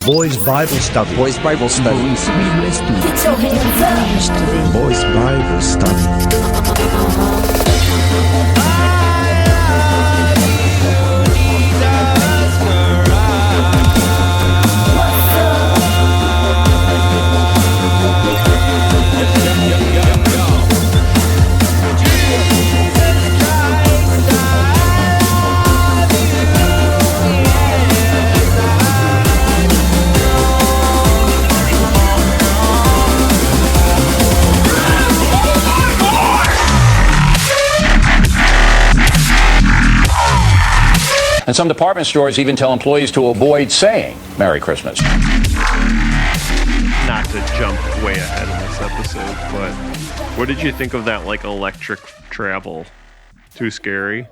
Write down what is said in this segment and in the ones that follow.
Boys Bible Study. Boys Bible Study. Get your hands up. Boys Bible Study. And some department stores even tell employees to avoid saying Merry Christmas. Not to jump way ahead in this episode, but what did you think of that, like, electric travel? Too scary?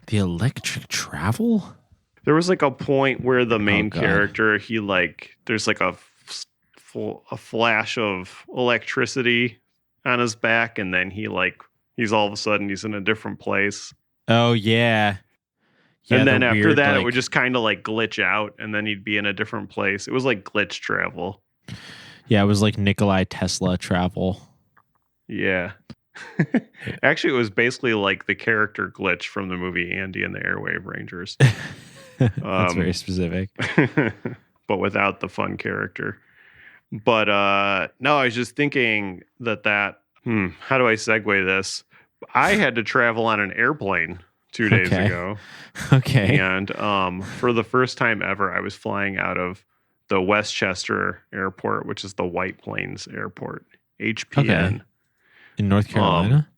The electric travel? There was, like, a point where the main God. character, he, like, there's, like, a flash of electricity on his back, and then he's all of a sudden, he's in a different place. Oh, yeah. And then the after weird, that, it like- would just kind of, like, glitch out, and then he'd be in a different place. It was, like, glitch travel. Yeah, it was like Nikolai Tesla travel. Yeah. Actually, it was basically like the character glitch from the movie Andy and the Airwave Rangers. That's very specific. But without the fun character. But no, I was just thinking that how do I segue this? I had to travel on an airplane 2 days Okay. ago. Okay. And for the first time ever, I was flying out of the Westchester Airport, which is the White Plains Airport, HPN. Okay. In North Carolina?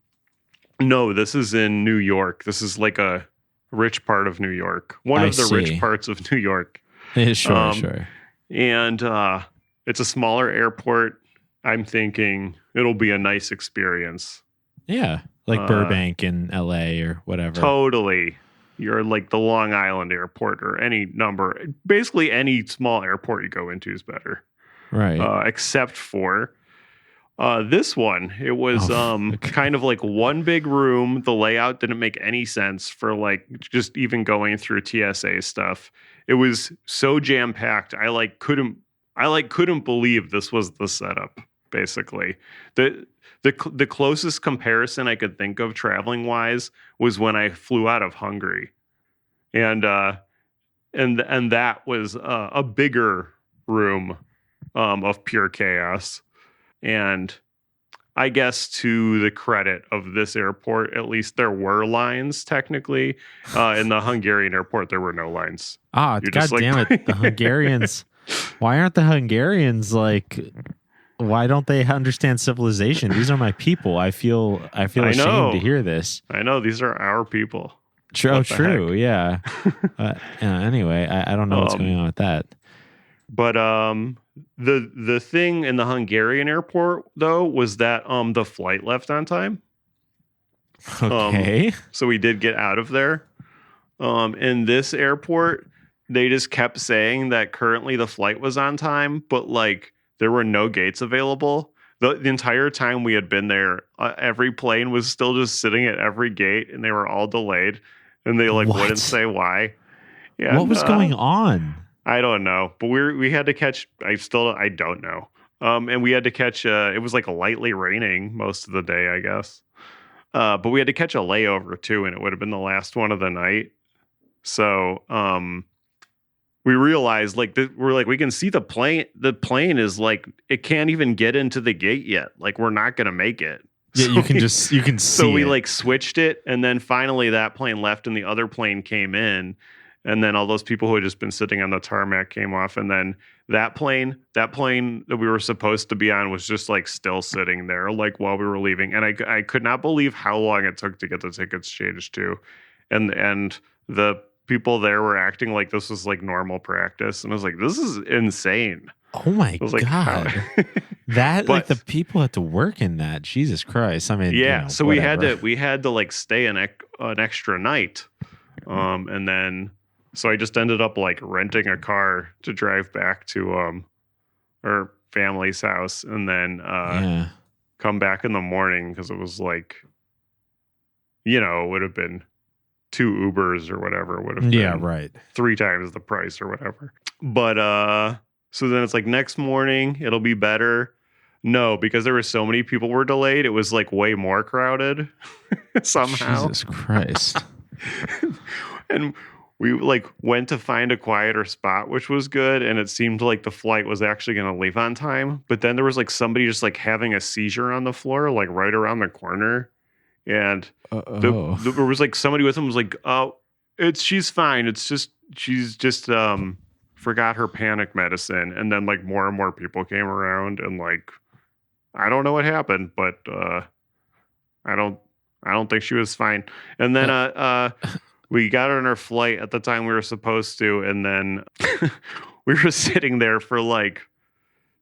No, this is in New York. This is like a rich part of New York. One I of the see. rich parts of New York. Sure. And it's a smaller airport. I'm thinking it'll be a nice experience. Yeah. Like Burbank in LA or whatever. Totally. You're like the Long Island airport or any number. Basically, any small airport you go into is better. Right. Except for this one. It was okay. kind of like one big room. The layout didn't make any sense for like just even going through TSA stuff. It was so jam packed. I couldn't believe this was the setup. Basically, the closest comparison I could think of traveling wise was when I flew out of Hungary, and that was a bigger room of pure chaos. And I guess to the credit of this airport, at least there were lines technically. In the Hungarian airport, there were no lines. God You're just like- damn it. The Hungarians. Why aren't the Hungarians like, why don't they understand civilization? These are my people. I feel ashamed know. to hear this. I know these are our people. True. What the True. Yeah. Anyway, I don't know what's going on with that. But the thing in the Hungarian airport though was that the flight left on time. Okay. So we did get out of there. In this airport, they just kept saying that currently the flight was on time, but like there were no gates available. The entire time we had been there, every plane was still just sitting at every gate, and they were all delayed, and they like What? wouldn't say why. Yeah, What was going on? I don't know, but we had to catch. I don't know. And we had to catch. It was like lightly raining most of the day, I guess. But we had to catch a layover too, and it would have been the last one of the night. So, we realized we're like, we can see the plane. The plane is like, it can't even get into the gate yet. Like, we're not going to make it. Yeah, So you can we- see So we it. like switched it, and then finally that plane left, and the other plane came in, and then all those people who had just been sitting on the tarmac came off, and then that plane that we were supposed to be on was just like still sitting there, like while we were leaving, and I could not believe how long it took to get the tickets changed too, and the people there were acting like this was like normal practice, and I was like, this is insane. Oh my I was like, God. how- That like But- the people had to work in that. Jesus Christ. I mean, Yeah, you know, so whatever. we had to like stay an extra night, and then so I just ended up like renting a car to drive back to our family's house, and then yeah. come back in the morning because it was like, it would have been 2 Ubers or whatever. Would have Yeah, been right. 3 times the price or whatever. But So then it's like next morning it'll be better. No, because there were so many people were delayed, it was like way more crowded somehow. Jesus Christ. And we like went to find a quieter spot, which was good, and it seemed like the flight was actually going to leave on time. But then there was like somebody just like having a seizure on the floor, like right around the corner, and there was like somebody with him was like, "Oh, she's fine. It's just she's just forgot her panic medicine." And then like more and more people came around, and like I don't know what happened, but I don't think she was fine. And then we got on our flight at the time we were supposed to, and then we were sitting there for like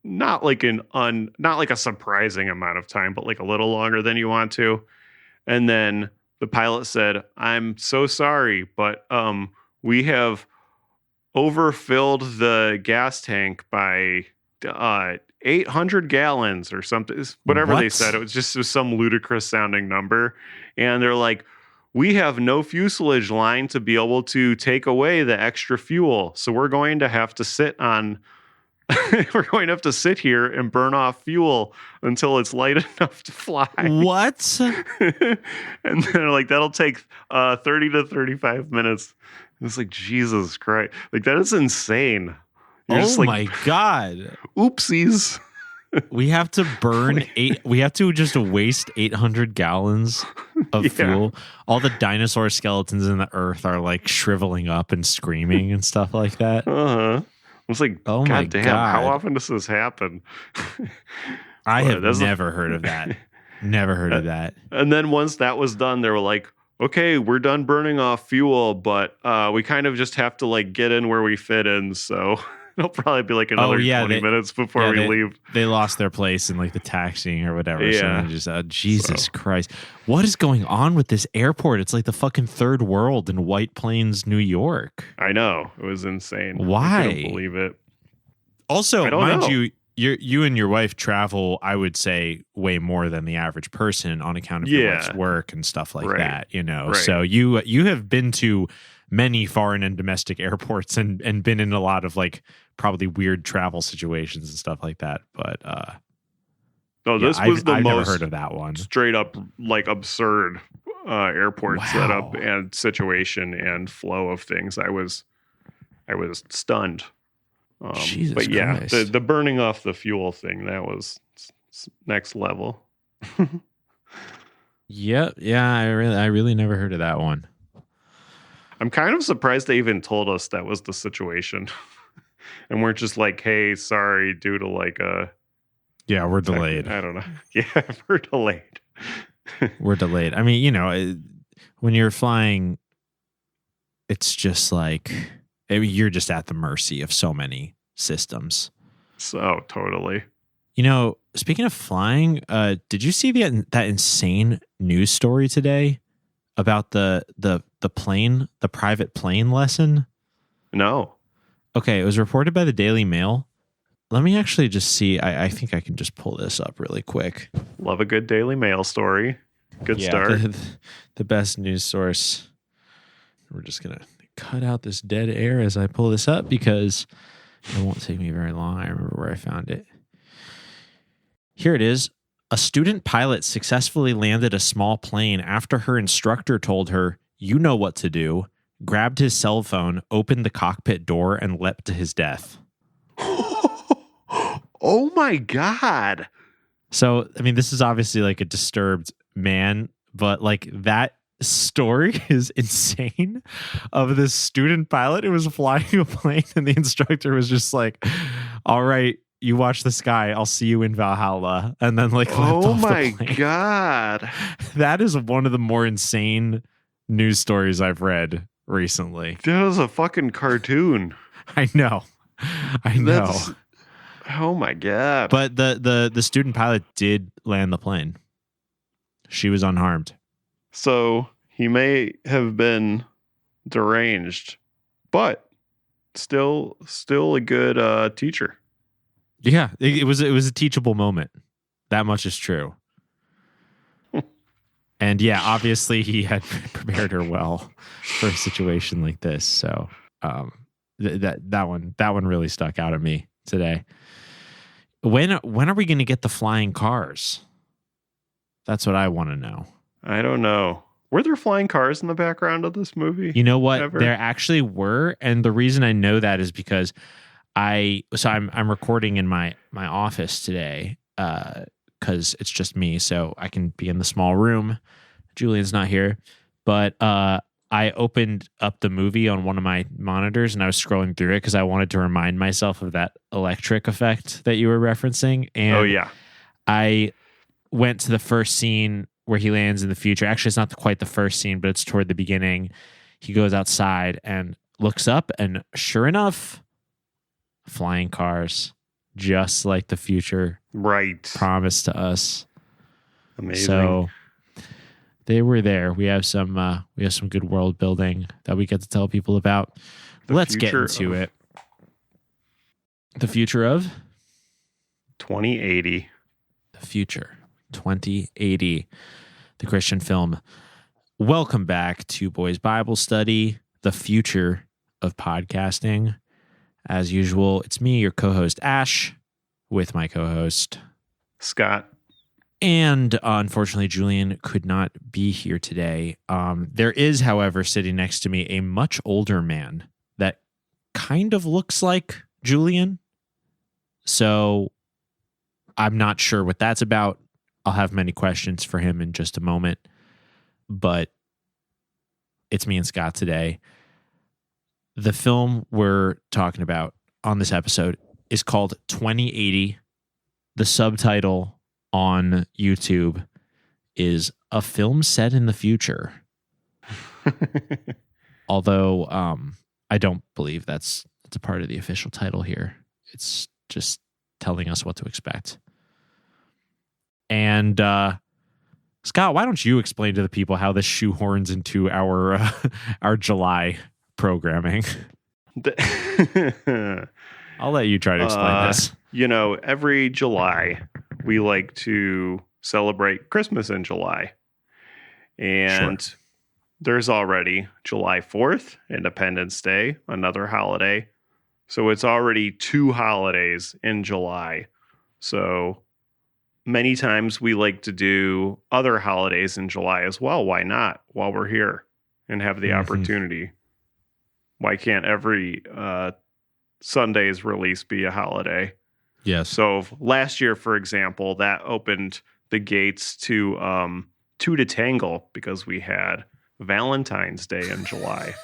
not like a surprising amount of time, but like a little longer than you want to. And then the pilot said, "I'm so sorry, but we have overfilled the gas tank by 800 gallons or something," whatever they said. It was just some ludicrous sounding number. And they're like, "We have no fuselage line to be able to take away the extra fuel. So we're going to have to sit here and burn off fuel until it's light enough to fly." What? And they're like, "That'll take 30 to 35 minutes. It's like, Jesus Christ. Like, that is insane. You're just like, my God. Oopsies. We have to burn we have to just waste 800 gallons of fuel. All the dinosaur skeletons in the earth are like shriveling up and screaming and stuff like that. Uh-huh. I was like, oh my God damn, God. How often does this happen? I have never heard of that. Never heard of that. And then once that was done, they were like, "Okay, we're done burning off fuel, but we kind of just have to like get in where we fit in. So it'll probably be like another 20 minutes before we leave." They lost their place in like the taxiing or whatever. Yeah. So just, Jesus Christ. What is going on with this airport? It's like the fucking third world in White Plains, New York. I know. It was insane. Why? I couldn't believe it. Also, mind know. you and your wife travel, I would say, way more than the average person on account of your wife's work and stuff like that, you know. Right. So you have been to many foreign and domestic airports and been in a lot of like probably weird travel situations and stuff like that. But this was I've most never heard of that one. Straight up like absurd airport setup and situation and flow of things. I was stunned. Jesus but yeah, Christ. the burning off the fuel thing, that was next level. Yep. Yeah, I really never heard of that one. I'm kind of surprised they even told us that was the situation. And weren't just like, "Hey, sorry, due to like yeah, we're delayed. I don't know. Yeah, we're delayed. We're delayed. I mean, you know, when you're flying, it's just like you're just at the mercy of so many systems. So totally. You know, speaking of flying, did you see that insane news story today about the private plane lesson? No. Okay, it was reported by the Daily Mail. Let me actually just see. I think I can just pull this up really quick. Love a good Daily Mail story. Good start. The best news source. We're just going to cut out this dead air as I pull this up because it won't take me very long. I remember where I found it. Here it is. A student pilot successfully landed a small plane after her instructor told her, "You know what to do," grabbed his cell phone, opened the cockpit door, and leapt to his death. Oh my God. So, I mean, this is obviously like a disturbed man, but like that story is insane of this student pilot who was flying a plane and the instructor was just like, "All right, you watch the sky. I'll see you in Valhalla." And then like, oh my God. That is one of the more insane news stories I've read recently. That was a fucking cartoon. I know. Oh my God. But the student pilot did land the plane. She was unharmed. So he may have been deranged, but still a good teacher. Yeah, it was a teachable moment. That much is true. And yeah, obviously he had prepared her well for a situation like this. So that one really stuck out at me. today. When are we going to get the flying cars? That's what I want to know. I don't know. Were there flying cars in the background of this movie? You know what? Ever? There actually were, and the reason I know that is because I'm recording in my office today because it's just me, so I can be in the small room. Julian's not here, but I opened up the movie on one of my monitors and I was scrolling through it because I wanted to remind myself of that electric effect that you were referencing. And oh yeah, I went to the first scene where he lands in the future. Actually, it's not quite the first scene, but it's toward the beginning. He goes outside and looks up, and sure enough, flying cars, just like the future right, promised to us. Amazing. So they were there. We have some good world building that we get to tell people about. Let's get into it. The future of 2080. The future 2080. The Christian film. Welcome back to Boys Bible Study, the future of podcasting. As usual, it's me, your co-host Ash, with my co-host Scott. And unfortunately, Julian could not be here today. There is, however, sitting next to me a much older man that kind of looks like Julian. So I'm not sure what that's about. I'll have many questions for him in just a moment. But it's me and Scott today. The film we're talking about on this episode is called 2080. The subtitle on YouTube is A Film Set in the Future. Although I don't believe that's a part of the official title here. It's just telling us what to expect. And Scott, why don't you explain to the people how this shoehorns into our July programming? I'll let you try to explain this. You know, every July we like to celebrate Christmas in July. And there's already July 4th, Independence Day, another holiday. So it's already 2 holidays in July. So many times we like to do other holidays in July as well. Why not? While we're here and have the opportunity. Why can't every Sunday's release be a holiday? Yes. So last year, for example, that opened the gates to Two to Tangle because we had Valentine's Day in July.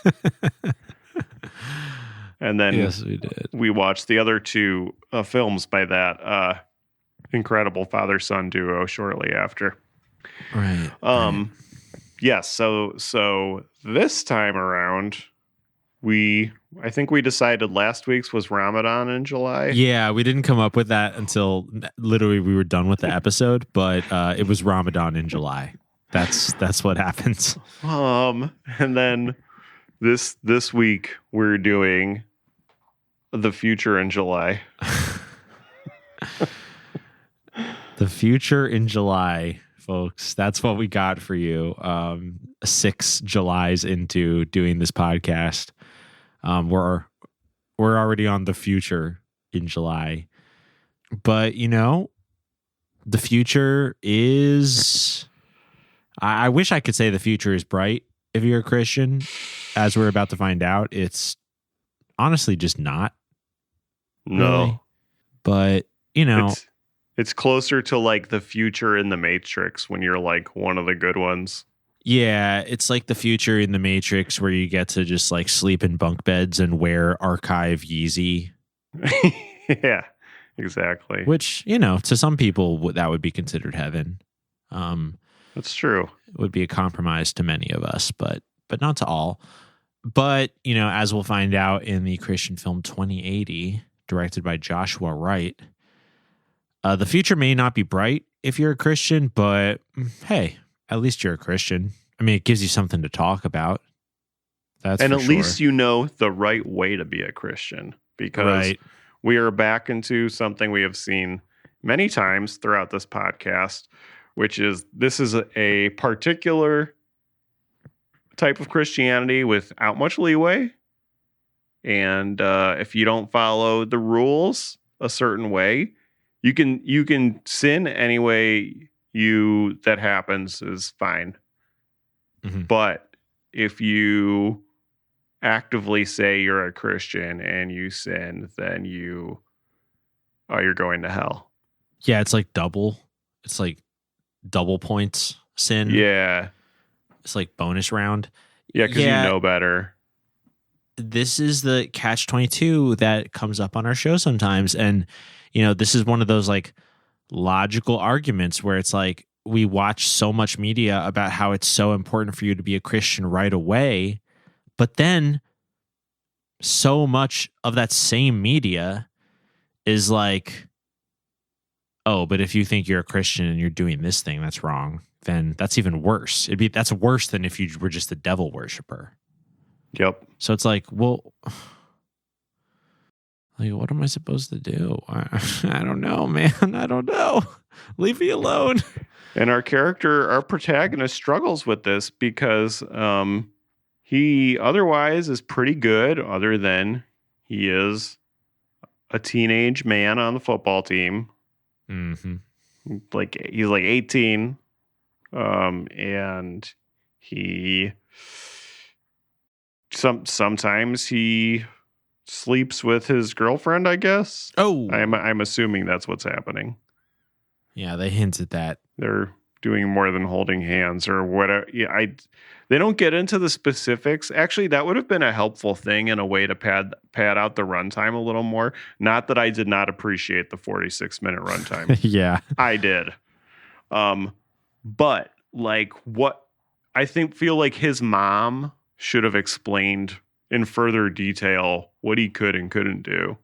And then yes, we did. We watched the other 2 films by that incredible father-son duo shortly after. Right. Yes. So this time around, I think we decided last week's was Ramadan in July. Yeah, we didn't come up with that until literally we were done with the episode, but it was Ramadan in July. That's what happens. And then this week we're doing the future in July. The future in July, folks. That's what we got for you. 6 Julys into doing this podcast. We're already on the future in July. But, you know, the future is... I wish I could say the future is bright if you're a Christian. As we're about to find out, it's honestly just not. No. Really. But, you know... It's closer to like the future in the Matrix when you're like one of the good ones. Yeah, it's like the future in the Matrix where you get to just like sleep in bunk beds and wear archive Yeezy. Yeah, exactly. Which, you know, to some people that would be considered heaven. That's true. It would be a compromise to many of us, but not to all. But, you know, as we'll find out in the Christian film 2080, directed by Joshua Wright, the future may not be bright if you're a Christian, but hey, at least you're a Christian. I mean, it gives you something to talk about. That's and for at sure. least you know the right way to be a Christian, because we are back into something we have seen many times throughout this podcast, which is this is a particular type of Christianity without much leeway. And if you don't follow the rules, a certain way, you can sin any way that happens is fine. Mhm. But if you actively say you're a Christian and you sin, then you're going to hell. Yeah, it's like double. It's like double points sin. Yeah. It's like bonus round. Yeah, because you know better. This is the catch-22 that comes up on our show sometimes. And, this is one of those like logical arguments where it's like we watch so much media about how it's so important for you to be a Christian right away. But then so much of that same media is like, oh, but if you think you're a Christian and you're doing this thing that's wrong, then that's even worse. That's worse than if you were just a devil worshiper. Yep. So it's like, well, like, what am I supposed to do? I don't know, man. I don't know. Leave me alone. And our protagonist struggles with this because he otherwise is pretty good, other than he is a teenage man on the football team. Mm-hmm. Like he's like 18, and he sometimes he sleeps with his girlfriend, I guess. Oh, I'm assuming that's what's happening. Yeah, they hint at that. They're doing more than holding hands or whatever. Yeah, they don't get into the specifics. Actually, that would have been a helpful thing in a way to pad out the runtime a little more. Not that I did not appreciate the 46-minute runtime. Yeah, I did. But like what I feel like his mom should have explained in further detail what he could and couldn't do.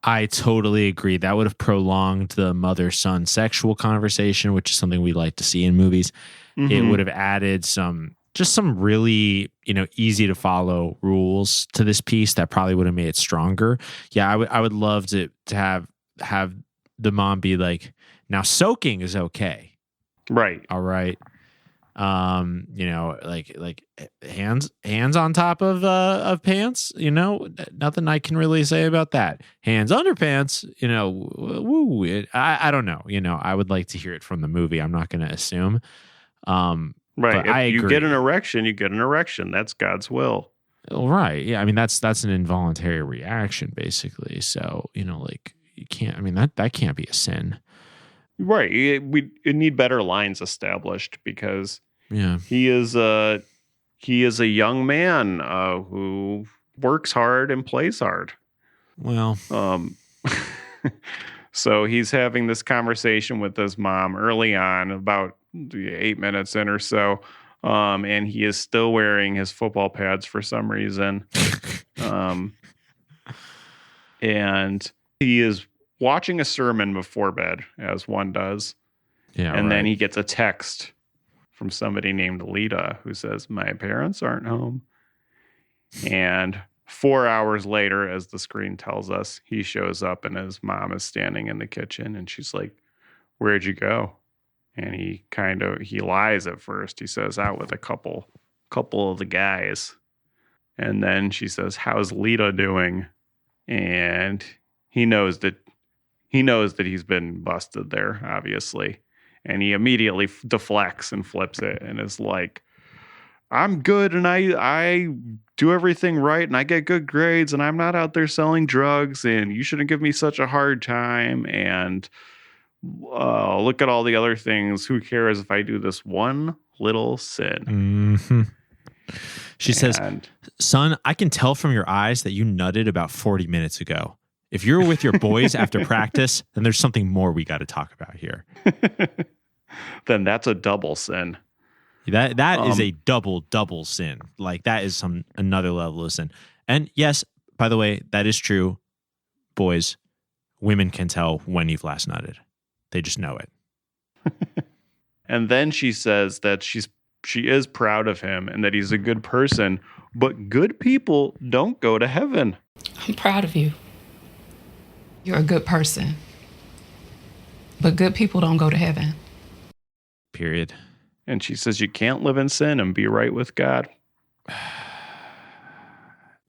I totally agree. That would have prolonged the mother-son sexual conversation, which is something we like to see in movies. Mm-hmm. It would have added some really, easy to follow rules to this piece that probably would have made it stronger. Yeah, I would love to have the mom be like, now soaking is okay. Right. All right. Like hands on top of pants, nothing I can really say about that. Hands under pants, I don't know. I would like to hear it from the movie. I'm not going to assume. Right. If you get an erection, you get an erection. That's God's will. Right. Yeah. I mean, that's an involuntary reaction, basically. So, like you can't. I mean, that can't be a sin. Right. We need better lines established because he is a young man who works hard and plays hard. Well, so he's having this conversation with his mom early on, about 8 minutes in or so, and he is still wearing his football pads for some reason, and he is watching a sermon before bed, as one does. Yeah, and then he gets a text from somebody named Lita who says, "My parents aren't home." And 4 hours later, as the screen tells us, he shows up and his mom is standing in the kitchen and she's like, "Where'd you go?" And he lies at first. He says, "Out with a couple of the guys." And then she says, "How's Lita doing?" And he knows that he's been busted there, obviously. And he immediately deflects and flips it and is like, "I'm good and I do everything right and I get good grades and I'm not out there selling drugs and you shouldn't give me such a hard time. And look at all the other things. Who cares if I do this one little sin?" Mm-hmm. She says, "Son, I can tell from your eyes that you nutted about 40 minutes ago. If you're with your boys after practice, then there's something more we got to talk about here." Then that's a double sin. That is a double sin. Like that is another level of sin. And yes, by the way, that is true. Boys, women can tell when you've last nutted. They just know it. And then she says that she is proud of him and that he's a good person, but good people don't go to heaven. I'm proud of you. You're a good person. But good people don't go to heaven. Period. And she says you can't live in sin and be right with God.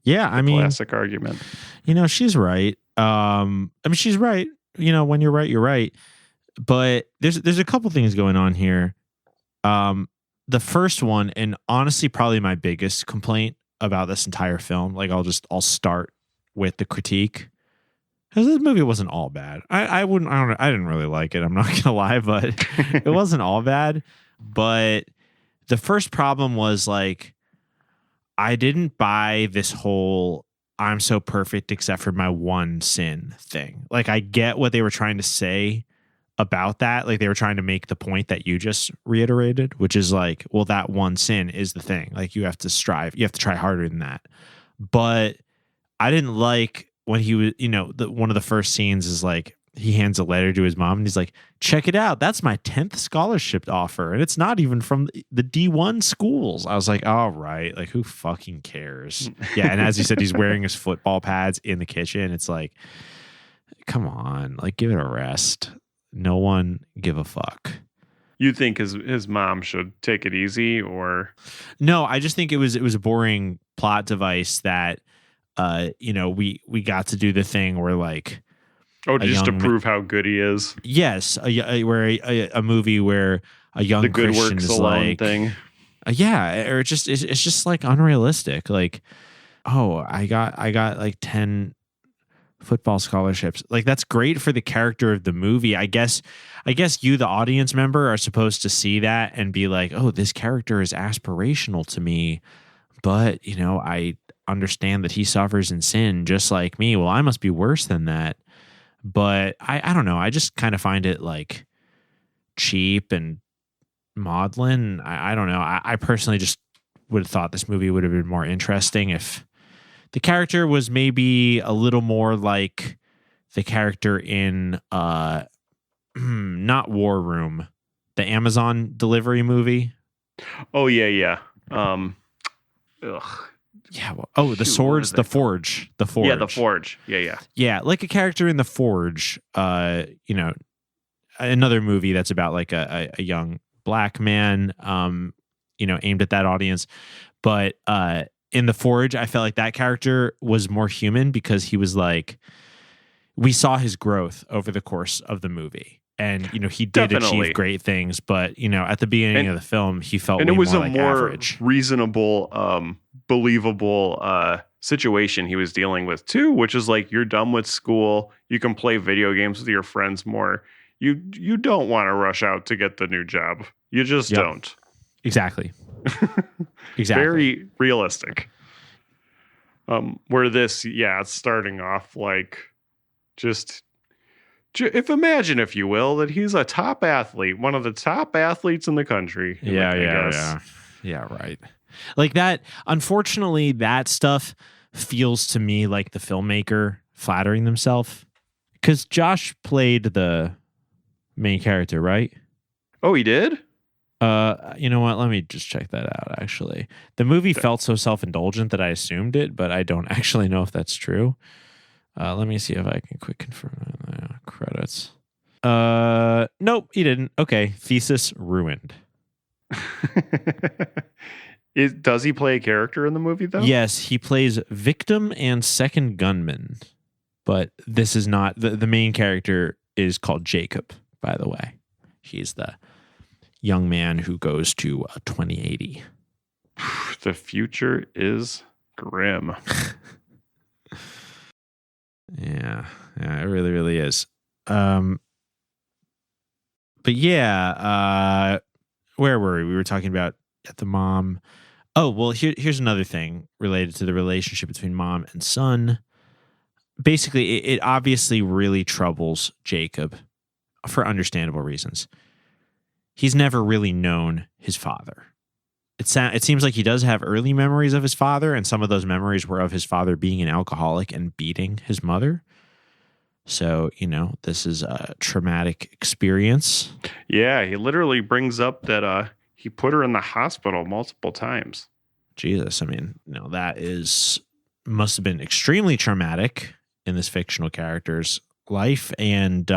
Yeah, I mean, classic argument. She's right. I mean, she's right. You know, when you're right, you're right. But there's a couple things going on here. The first one, and honestly, probably my biggest complaint about this entire film, like I'll start with the critique, because this movie wasn't all bad. I didn't really like it. I'm not gonna lie, but it wasn't all bad. But the first problem was like, I didn't buy this whole I'm so perfect except for my one sin thing. Like, I get what they were trying to say about that. Like, they were trying to make the point that you just reiterated, which is like, well, that one sin is the thing. Like, you have to strive, you have to try harder than that. But I didn't like when he was, one of the first scenes is like, he hands a letter to his mom and he's like, check it out. That's my 10th scholarship offer. And it's not even from the D1 schools. I was like, all right, like, who fucking cares? Yeah. And as you said, he's wearing his football pads in the kitchen. It's like, come on, like, give it a rest. No one give a fuck. You think his mom should take it easy, or? No, I just think it was a boring plot device that, we got to do the thing where, like, just to prove how good he is. Yes, a movie where a young the good Christian works is alone like, thing. Or it's just like unrealistic. Like, oh, I got like 10 football scholarships. Like, that's great for the character of the movie. I guess you, the audience member, are supposed to see that and be like, oh, this character is aspirational to me, but I understand that he suffers in sin just like me. Well, I must be worse than that. But I don't know. I just kind of find it like cheap and maudlin. I don't know. I personally just would have thought this movie would have been more interesting if the character was maybe a little more like the character in not War Room, the Amazon delivery movie. Oh yeah. Ugh. Yeah. Well, the Forge. The Forge. Yeah, The Forge. Yeah. Yeah, like a character in The Forge. Another movie that's about like a young black man, aimed at that audience. But in The Forge, I felt like that character was more human because he was like, we saw his growth over the course of the movie. And, he did achieve great things, but, at the beginning of the film, he felt way more like average. Reasonable, believable situation he was dealing with too, which is like, you're done with school, you can play video games with your friends more. You don't want to rush out to get the new job. You just don't. Exactly. Exactly. Very realistic. Where this, it's starting off like imagine, if you will, that he's a top athlete, one of the top athletes in the country. Yeah, right. Like that, unfortunately, that stuff feels to me like the filmmaker flattering themselves. Because Josh played the main character, right? Oh, he did? You know what? Let me just check that out, actually. The movie felt so self-indulgent that I assumed it, but I don't actually know if that's true. Let me see if I can quick confirm credits. Nope, he didn't. Okay, thesis ruined. Does he play a character in the movie, though? Yes, he plays victim and second gunman. But this is not... The main character is called Jacob, by the way. He's the young man who goes to 2080. The future is grim. Yeah, it really, really is. But yeah, where were we? We were talking about the mom. Oh, well, here's another thing related to the relationship between mom and son. Basically, it obviously really troubles Jacob for understandable reasons. He's never really known his father. It seems like he does have early memories of his father, and some of those memories were of his father being an alcoholic and beating his mother. So, this is a traumatic experience. Yeah, he literally brings up that he put her in the hospital multiple times. Jesus, I mean, that must have been extremely traumatic in this fictional character's life. And,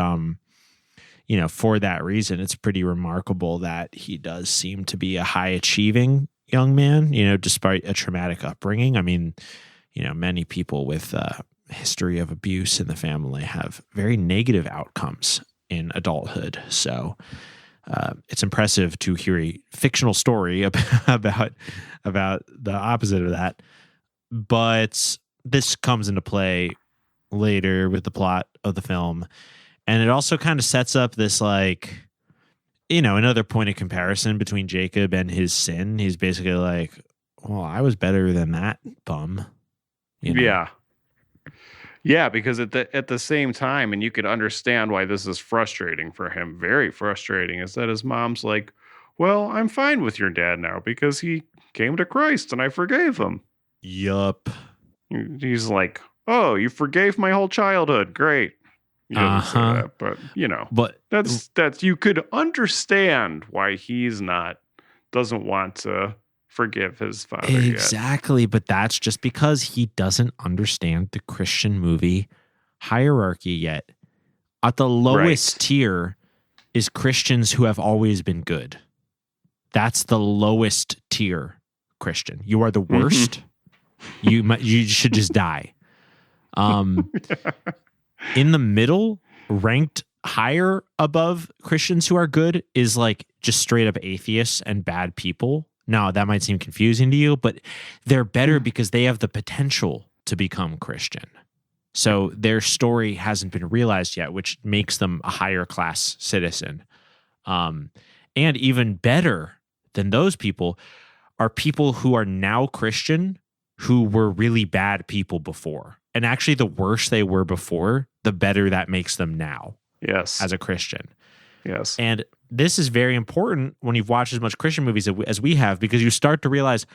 for that reason, it's pretty remarkable that he does seem to be a high achieving young man, despite a traumatic upbringing. I mean, many people with history of abuse in the family have very negative outcomes in adulthood. So it's impressive to hear a fictional story about the opposite of that. But this comes into play later with the plot of the film. And it also kind of sets up this, like, you know, another point of comparison between Jacob and his sin. He's basically like, well, I was better than that bum. You know? Yeah. Yeah, because at the same time, and you could understand why this is frustrating for him, very frustrating, is that his mom's like, well, I'm fine with your dad now because he came to Christ and I forgave him. Yup. He's like, oh, you forgave my whole childhood. Great. He doesn't say that, but you know, But that's you could understand why doesn't want to forgive his father yet. exactly, but that's just because he doesn't understand the Christian movie hierarchy yet. At the lowest tier is Christians who have always been good. That's the lowest tier Christian. You are the worst. You should just die. In the middle, ranked higher above Christians who are good is like just straight up atheists and bad people. Now, that might seem confusing to you, but they're better because they have the potential to become Christian. So their story hasn't been realized yet, which makes them a higher class citizen. And even better than those people are people who are now Christian who were really bad people before. And actually, the worse they were before, the better that makes them now. Yes. As a Christian. Yes. And this is very important when you've watched as much Christian movies as we have, because you start to realize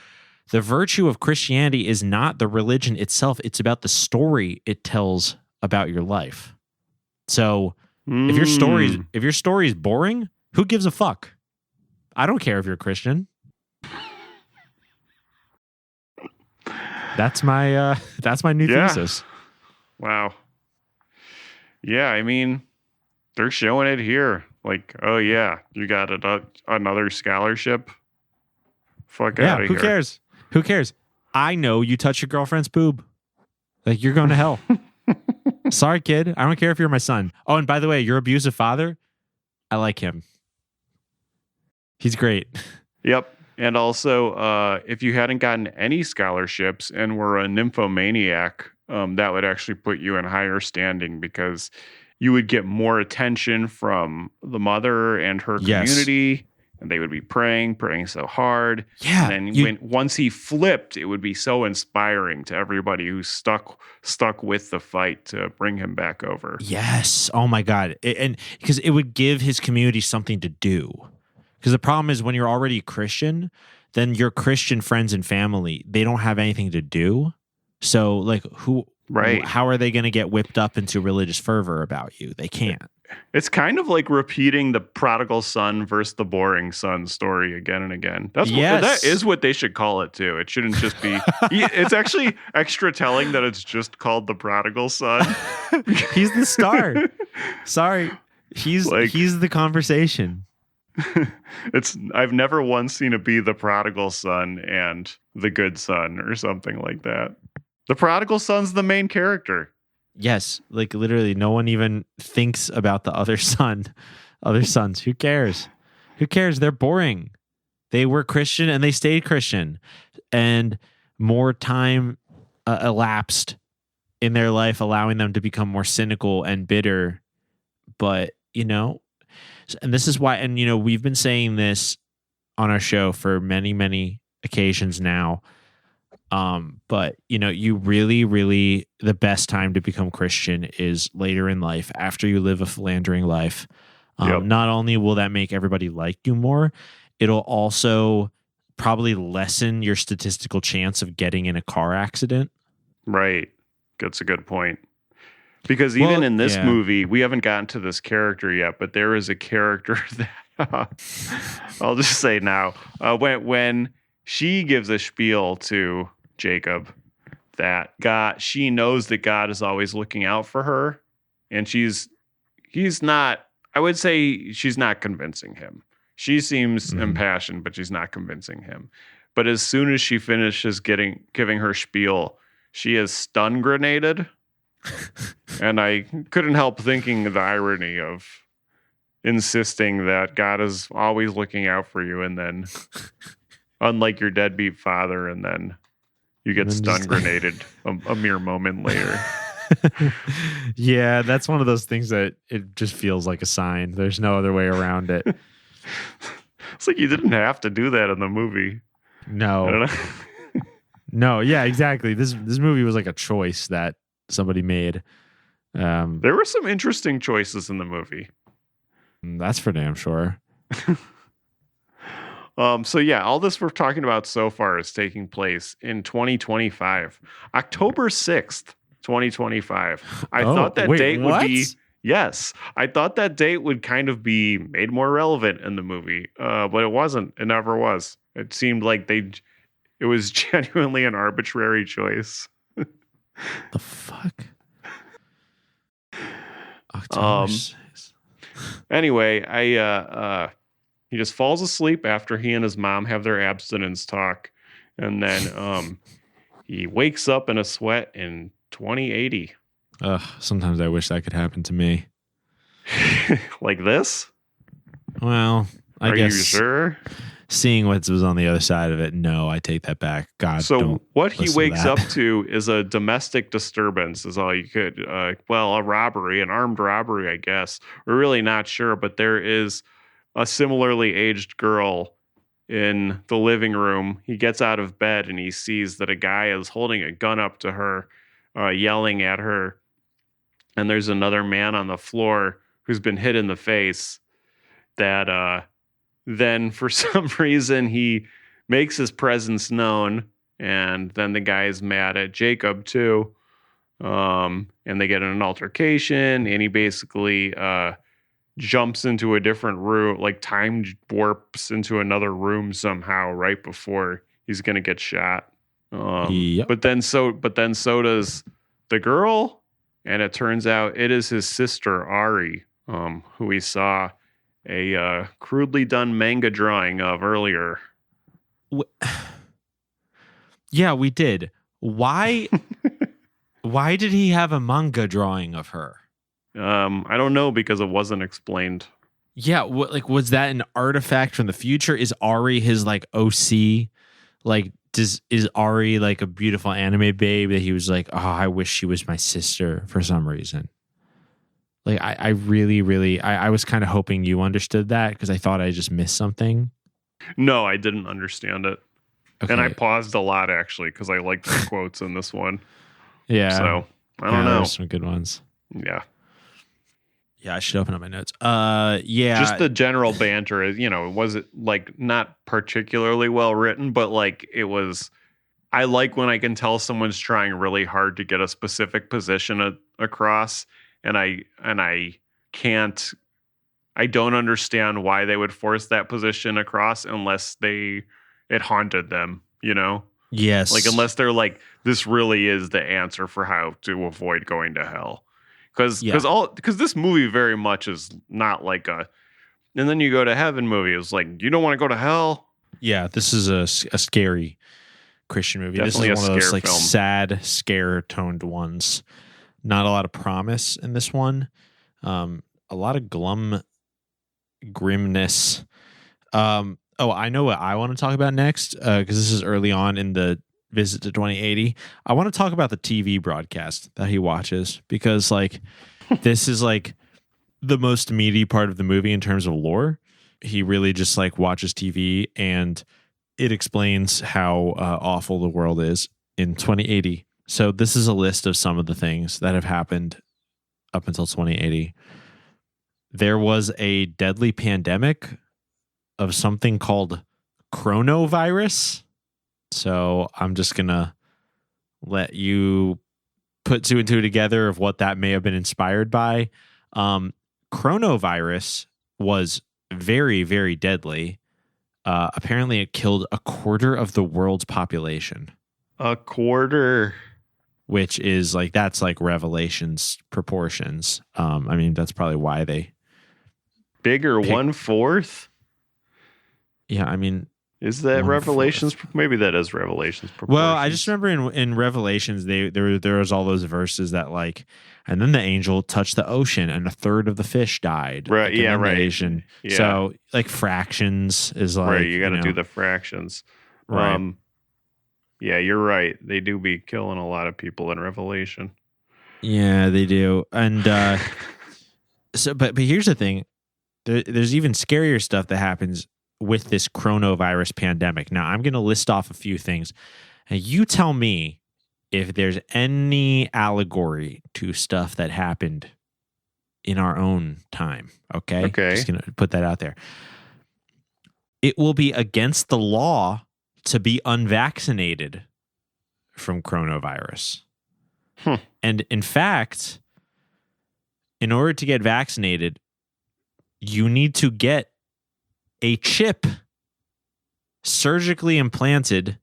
the virtue of Christianity is not the religion itself. It's about the story it tells about your life. So if your story is boring, who gives a fuck? I don't care if you're a Christian. That's my new thesis. Wow. Yeah, I mean, they're showing it here. Like, oh yeah, you got another scholarship. Fuck out of here. Who cares? Who cares? I know you touch your girlfriend's boob. Like, you're going to hell. Sorry, kid. I don't care if you're my son. Oh, and by the way, your abusive father, I like him. He's great. Yep. And also, if you hadn't gotten any scholarships and were a nymphomaniac, that would actually put you in higher standing because you would get more attention from the mother and her community. And they would be praying so hard. Yeah. And then once he flipped, it would be so inspiring to everybody who stuck with the fight to bring him back over. Yes. Oh my God. And because it would give his community something to do. Because the problem is when you're already Christian, then your Christian friends and family, they don't have anything to do. So like how are they going to get whipped up into religious fervor about you? They can't. It's kind of like repeating the prodigal son versus the boring son story again and again. That is what they should call it too. It shouldn't just be. It's actually extra telling that it's just called the prodigal son. He's the star. Sorry, he's the conversation. I've never once seen it be the prodigal son and the good son or something like that. The prodigal son's the main character. Yes, like literally no one even thinks about the other sons. Who cares? Who cares? They're boring. They were Christian and they stayed Christian. And more time elapsed in their life, allowing them to become more cynical and bitter. But, and this is why, and, we've been saying this on our show for many, many occasions now. But you really, really, the best time to become Christian is later in life after you live a philandering life. Not only will that make everybody like you more, it'll also probably lessen your statistical chance of getting in a car accident. Right. That's a good point. Because even in this movie, we haven't gotten to this character yet, but there is a character that I'll just say now, when she gives a spiel to Jacob that she knows that God is always looking out for her, and I would say she's not convincing him. She seems impassioned, but she's not convincing him. But as soon as she finishes giving her spiel, she is stun grenaded And I couldn't help thinking the irony of insisting that God is always looking out for you, and then, unlike your deadbeat father, and then you get And then stun just- grenaded a mere moment later. Yeah, that's one of those things that it just feels like a sign. There's no other way around it. It's like you didn't have to do that in the movie. I don't No, know. no, yeah, exactly. This movie was like a choice that somebody made. There were some interesting choices in the movie. That's for damn sure. So yeah, all this we're talking about so far is taking place in 2025, October 6th, 2025. I Oh, thought that wait, date would be, what? yes, I thought that date would kind of be made more relevant in the movie, but it wasn't. It never was. It seemed like it was genuinely an arbitrary choice. The fuck? October 6th. Anyway, he just falls asleep after he and his mom have their abstinence talk, and then he wakes up in a sweat in 2080. Ugh, sometimes I wish that could happen to me. Like this? Well, I Are guess you sure? seeing what was on the other side of it, no, I take that back. God, So don't what he listen to wakes that. up to is a domestic disturbance, is all you could. A robbery, an armed robbery, I guess. We're really not sure, but there is a similarly aged girl in the living room. He gets out of bed and he sees that a guy is holding a gun up to her, yelling at her. And there's another man on the floor who's been hit in the face that then for some reason he makes his presence known, and then the guy is mad at Jacob too. And they get in an altercation, and he basically jumps into a different room, like time warps into another room somehow right before he's gonna get shot. Yep. But then so does the girl, and it turns out it is his sister Ari, who we saw a crudely done manga drawing of earlier. Yeah, we did. Why? Why did he have a manga drawing of her? I don't know, because it wasn't explained. Yeah, was that an artifact from the future? Is Ari his like OC? Like, is Ari like a beautiful anime babe that he was like, oh, I wish she was my sister for some reason? Like, I really, I was kind of hoping you understood that because I thought I just missed something. No, I didn't understand it. Okay. And I paused a lot, actually, because I liked the quotes in this one. yeah, So, I don't yeah, know. there's some good ones. Yeah. Yeah, I should open up my notes. Yeah, Just the general banter is, was it like not particularly well written, but like it was. I like when I can tell someone's trying really hard to get a specific position across, and I don't understand why they would force that position across unless it haunted them, yes, like unless they're like, this really is the answer for how to avoid going to hell. Because this movie very much is not like and then you go to heaven movie. It's like, you don't want to go to hell. yeah, this is a scary Christian movie. Definitely this is a one of those scare like film. sad, scare toned ones. Not a lot of promise in this one. A lot of grimness. Oh, I know what I want to talk about next because this is early on in the visit to 2080. I want to talk about the TV broadcast that he watches because like this is like the most meaty part of the movie in terms of lore. He really just like watches TV and it explains how awful the world is in 2080. So this is a list of some of the things that have happened up until 2080. There was a deadly pandemic of something called coronavirus. So I'm just going to let you put two and two together of what that may have been inspired by. Coronavirus was very, very deadly. Apparently it killed a quarter of the world's population. A quarter. Which is like, that's like Revelations proportions. I mean, that's probably why they... Bigger 1/4. Yeah, I mean, Is that 1/4. Revelations? Maybe that is Revelations. Well, I proportions. just remember in Revelations, there was all those verses that like, and then the angel touched the ocean, and 1/3 of the fish died. Right, Like, and yeah, then the right. Asian. Yeah. So like fractions is like right. You got to know, do the fractions. right. Yeah, you're right. They do be killing a lot of people in Revelation. Yeah, they do. And so, but here's the thing: there's even scarier stuff that happens with this coronavirus pandemic. Now, I'm going to list off a few things, and you tell me if there's any allegory to stuff that happened in our own time. Okay. Okay. Just going to put that out there. It will be against the law to be unvaccinated from coronavirus. And in fact, in order to get vaccinated, you need to get a chip surgically implanted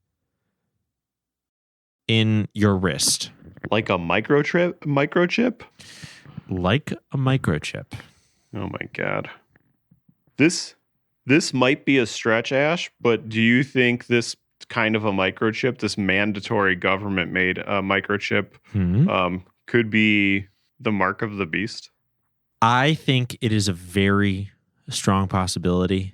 in your wrist. Like a microchip? Like a microchip. Oh my God. This might be a stretch, Ash, but do you think this kind of a microchip, this mandatory government made microchip, could be the mark of the beast? I think it is a very strong possibility.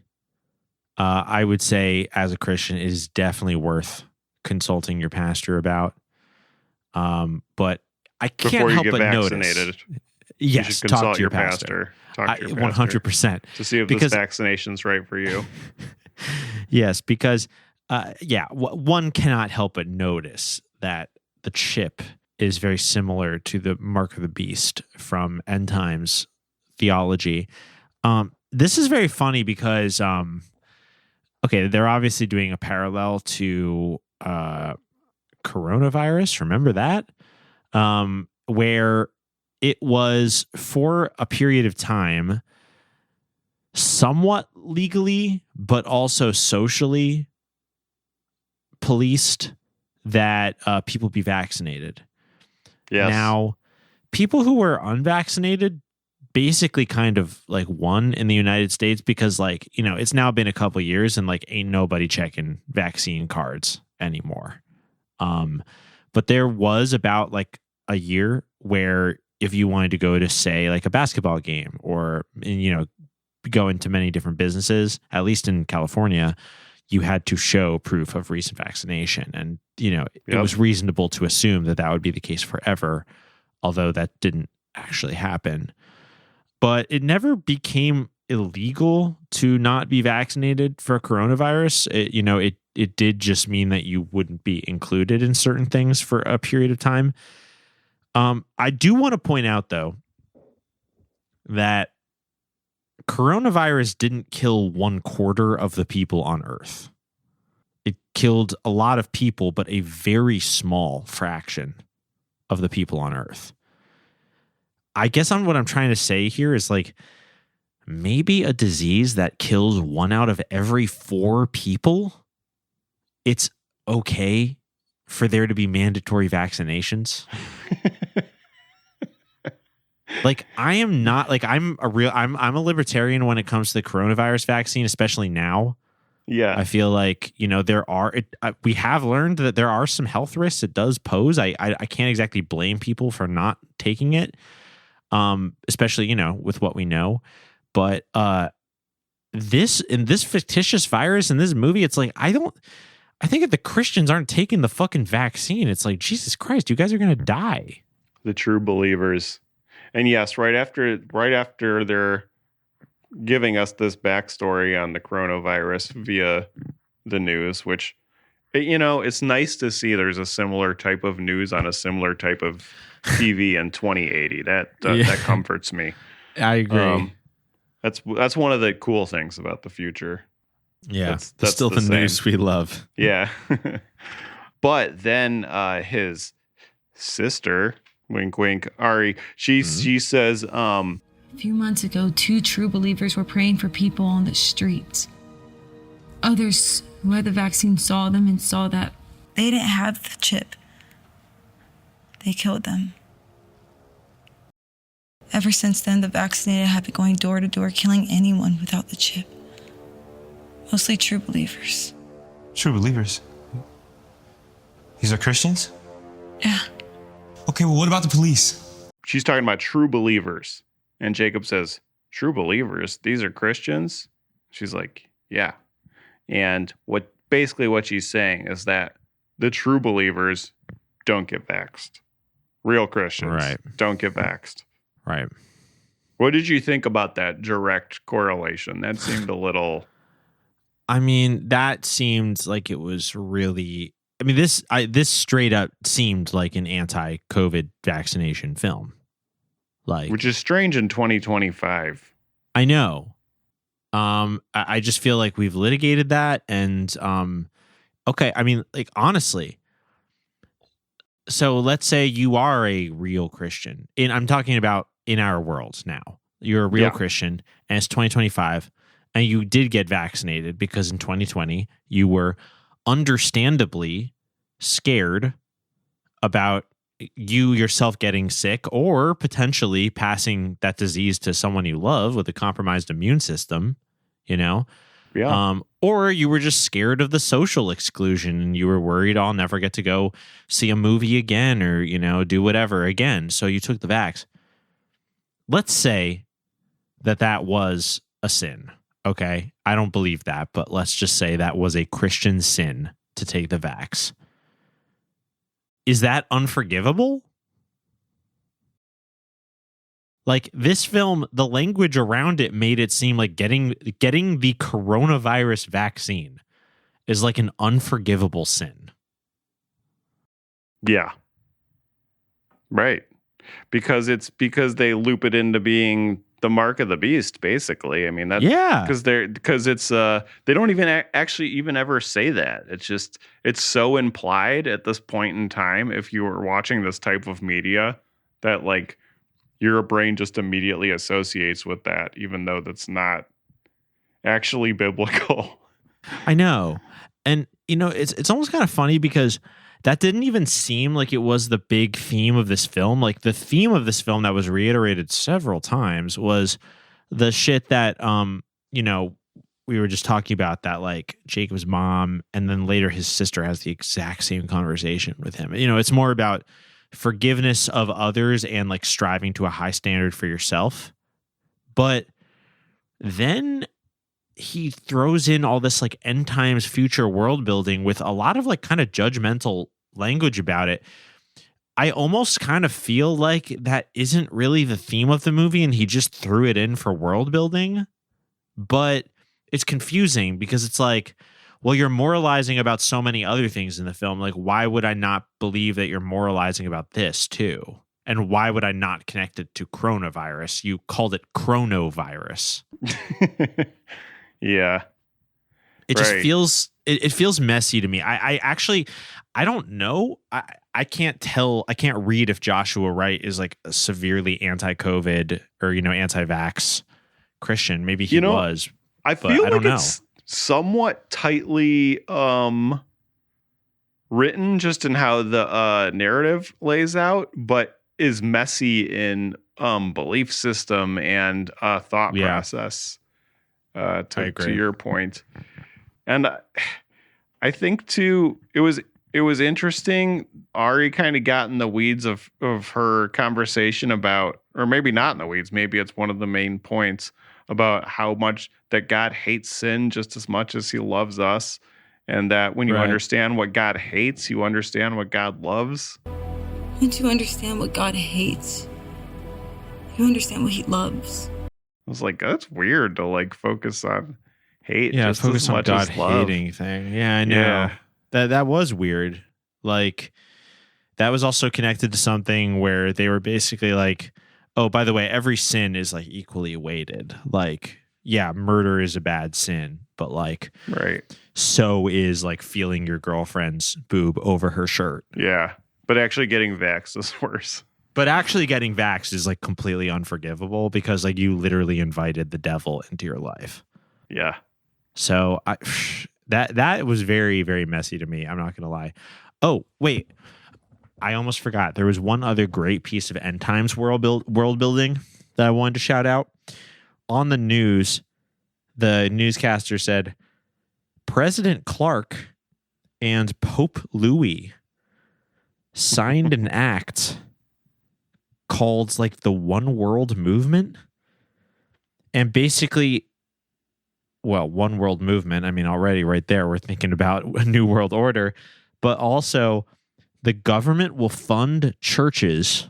I would say, as a Christian, it is definitely worth consulting your pastor about. But I can't Before you help get but vaccinated, notice. you Yes, should talk consult to your pastor. Talk to your pastor 100%. to see if Because- this vaccination's right for you. Yes, because one cannot help but notice that the chip is very similar to the mark of the beast from End Times theology. This is very funny because they're obviously doing a parallel to coronavirus. Remember that? Where it was for a period of time somewhat legally, but also socially policed that people be vaccinated. Yes. Now, people who were unvaccinated basically kind of like won in the United States because, like, you know, it's now been a couple years and like ain't nobody checking vaccine cards anymore. But there was about like a year where if you wanted to go to, say, like a basketball game or, you know, go into many different businesses, at least in California, you had to show proof of recent vaccination. And, you know, it was reasonable to assume that that would be the case forever, although that didn't actually happen. But it never became illegal to not be vaccinated for coronavirus. It did just mean that you wouldn't be included in certain things for a period of time. I do want to point out, though, that coronavirus didn't kill 1/4 of the people on Earth. It killed a lot of people, but a very small fraction of the people on Earth. I guess what I'm trying to say here is like maybe a disease that kills 1 out of every 4 people, it's okay for there to be mandatory vaccinations. Like, I am not like I'm a libertarian when it comes to the coronavirus vaccine, especially now. Yeah. I feel like, you know, we have learned that there are some health risks it does pose. I can't exactly blame people for not taking it, especially, you know, with what we know. But this fictitious virus in this movie, it's like, I think if the Christians aren't taking the fucking vaccine, it's like, Jesus Christ, you guys are going to die. The true believers. And yes, right after they're giving us this backstory on the coronavirus via the news, which, you know, it's nice to see there's a similar type of news on a similar type of TV in 2080. That comforts me. I agree. That's one of the cool things about the future. Yeah, that's still the same. news we love. Yeah. But then his sister, wink, wink, Ari, she says, A few months ago, 2 true believers were praying for people on the streets. Others who had the vaccine saw them and saw that They didn't have the chip. They killed them. Ever since then, the vaccinated have been going door to door, killing anyone without the chip. Mostly true believers. True believers. These are Christians? Yeah. Okay, well, what about the police? She's talking about true believers. And Jacob says, true believers? These are Christians? She's like, yeah. And what she's saying is that the true believers don't get vaxxed. Real Christians Right. don't get vaxxed. Right. What did you think about that direct correlation? That seemed a little... I mean, that seemed like it was really... I mean, this straight up seemed like an anti-COVID vaccination film. Like, Which is strange in 2025. I know. I just feel like we've litigated that, and okay, I mean, like, honestly, so let's say you are a real Christian. I'm talking about in our world now. You're a real Christian, and it's 2025, and you did get vaccinated because in 2020 you were understandably scared about you yourself getting sick or potentially passing that disease to someone you love with a compromised immune system, you know? Yeah. Or you were just scared of the social exclusion and you were worried I'll never get to go see a movie again or, you know, do whatever again. So you took the vax. Let's say that was a sin. Okay. I don't believe that, but let's just say that was a Christian sin to take the vax. Is that unforgivable? Like, this film, the language around it made it seem like getting the coronavirus vaccine is like an unforgivable sin. Yeah. Right. Because they loop it into being the mark of the beast, basically. I mean, that's because it's they don't even actually even ever say that. It's so implied at this point in time, if you were watching this type of media, that like your brain just immediately associates with that, even though that's not actually biblical. I know. And you know, it's almost kind of funny because that didn't even seem like it was the big theme of this film. Like, the theme of this film that was reiterated several times was the shit that, you know, we were just talking about, that like Jacob's mom and then later his sister has the exact same conversation with him. You know, it's more about forgiveness of others and like striving to a high standard for yourself. But then he throws in all this like end times future world building with a lot of like kind of judgmental language about it. I almost kind of feel like that isn't really the theme of the movie and he just threw it in for world building. But it's confusing because it's like, well, you're moralizing about so many other things in the film. Like, why would I not believe that you're moralizing about this too? And why would I not connect it to coronavirus? You called it chronovirus. Yeah. It just feels it feels messy to me. I actually don't know. I can't tell. I can't read if Joshua Wright is like a severely anti-COVID or, you know, anti-vax Christian. Maybe he was. I feel like it's somewhat tightly written just in how the narrative lays out, but is messy in belief system and thought process. To your point. And I think too, it was interesting. Ari kind of got in the weeds of her conversation about, or maybe not in the weeds, maybe it's one of the main points about how much that God hates sin just as much as he loves us. And that when you understand what God hates, you understand what God loves. Once you understand what God hates, you understand what he loves. I was like, that's weird to like focus on hate. Yeah, just focus as on much God as love. hating thing. Yeah, I know. Yeah. That was weird. Like, that was also connected to something where they were basically like, oh, by the way, every sin is like equally weighted. Like, yeah, murder is a bad sin, but like, so is like feeling your girlfriend's boob over her shirt. Yeah, but actually getting vaxxed is worse. But actually getting vaxxed is like completely unforgivable because like you literally invited the devil into your life. Yeah. So that was very, very messy to me. I'm not going to lie. Oh, wait. I almost forgot. There was one other great piece of end times world building that I wanted to shout out. On the news, the newscaster said, President Clark and Pope Louis signed an act called like the One World Movement. And basically, well, One World Movement, I mean, already right there, we're thinking about a new world order, but also the government will fund churches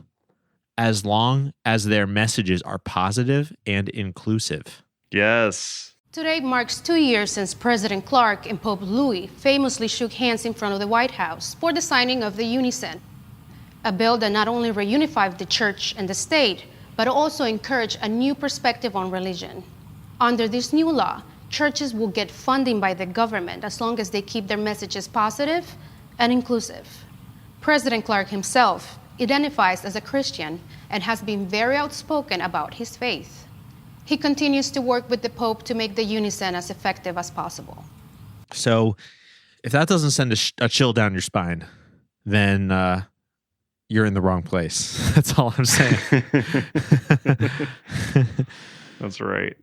as long as their messages are positive and inclusive. Yes. Today marks 2 years since President Clark and Pope Louis famously shook hands in front of the White House for the signing of the Unison, a bill that not only reunified the church and the state, but also encouraged a new perspective on religion. Under this new law, churches will get funding by the government as long as they keep their messages positive and inclusive. President Clark himself identifies as a Christian and has been very outspoken about his faith. He continues to work with the Pope to make the Unison as effective as possible. So if that doesn't send a chill down your spine, then you're in the wrong place. That's all I'm saying. That's right.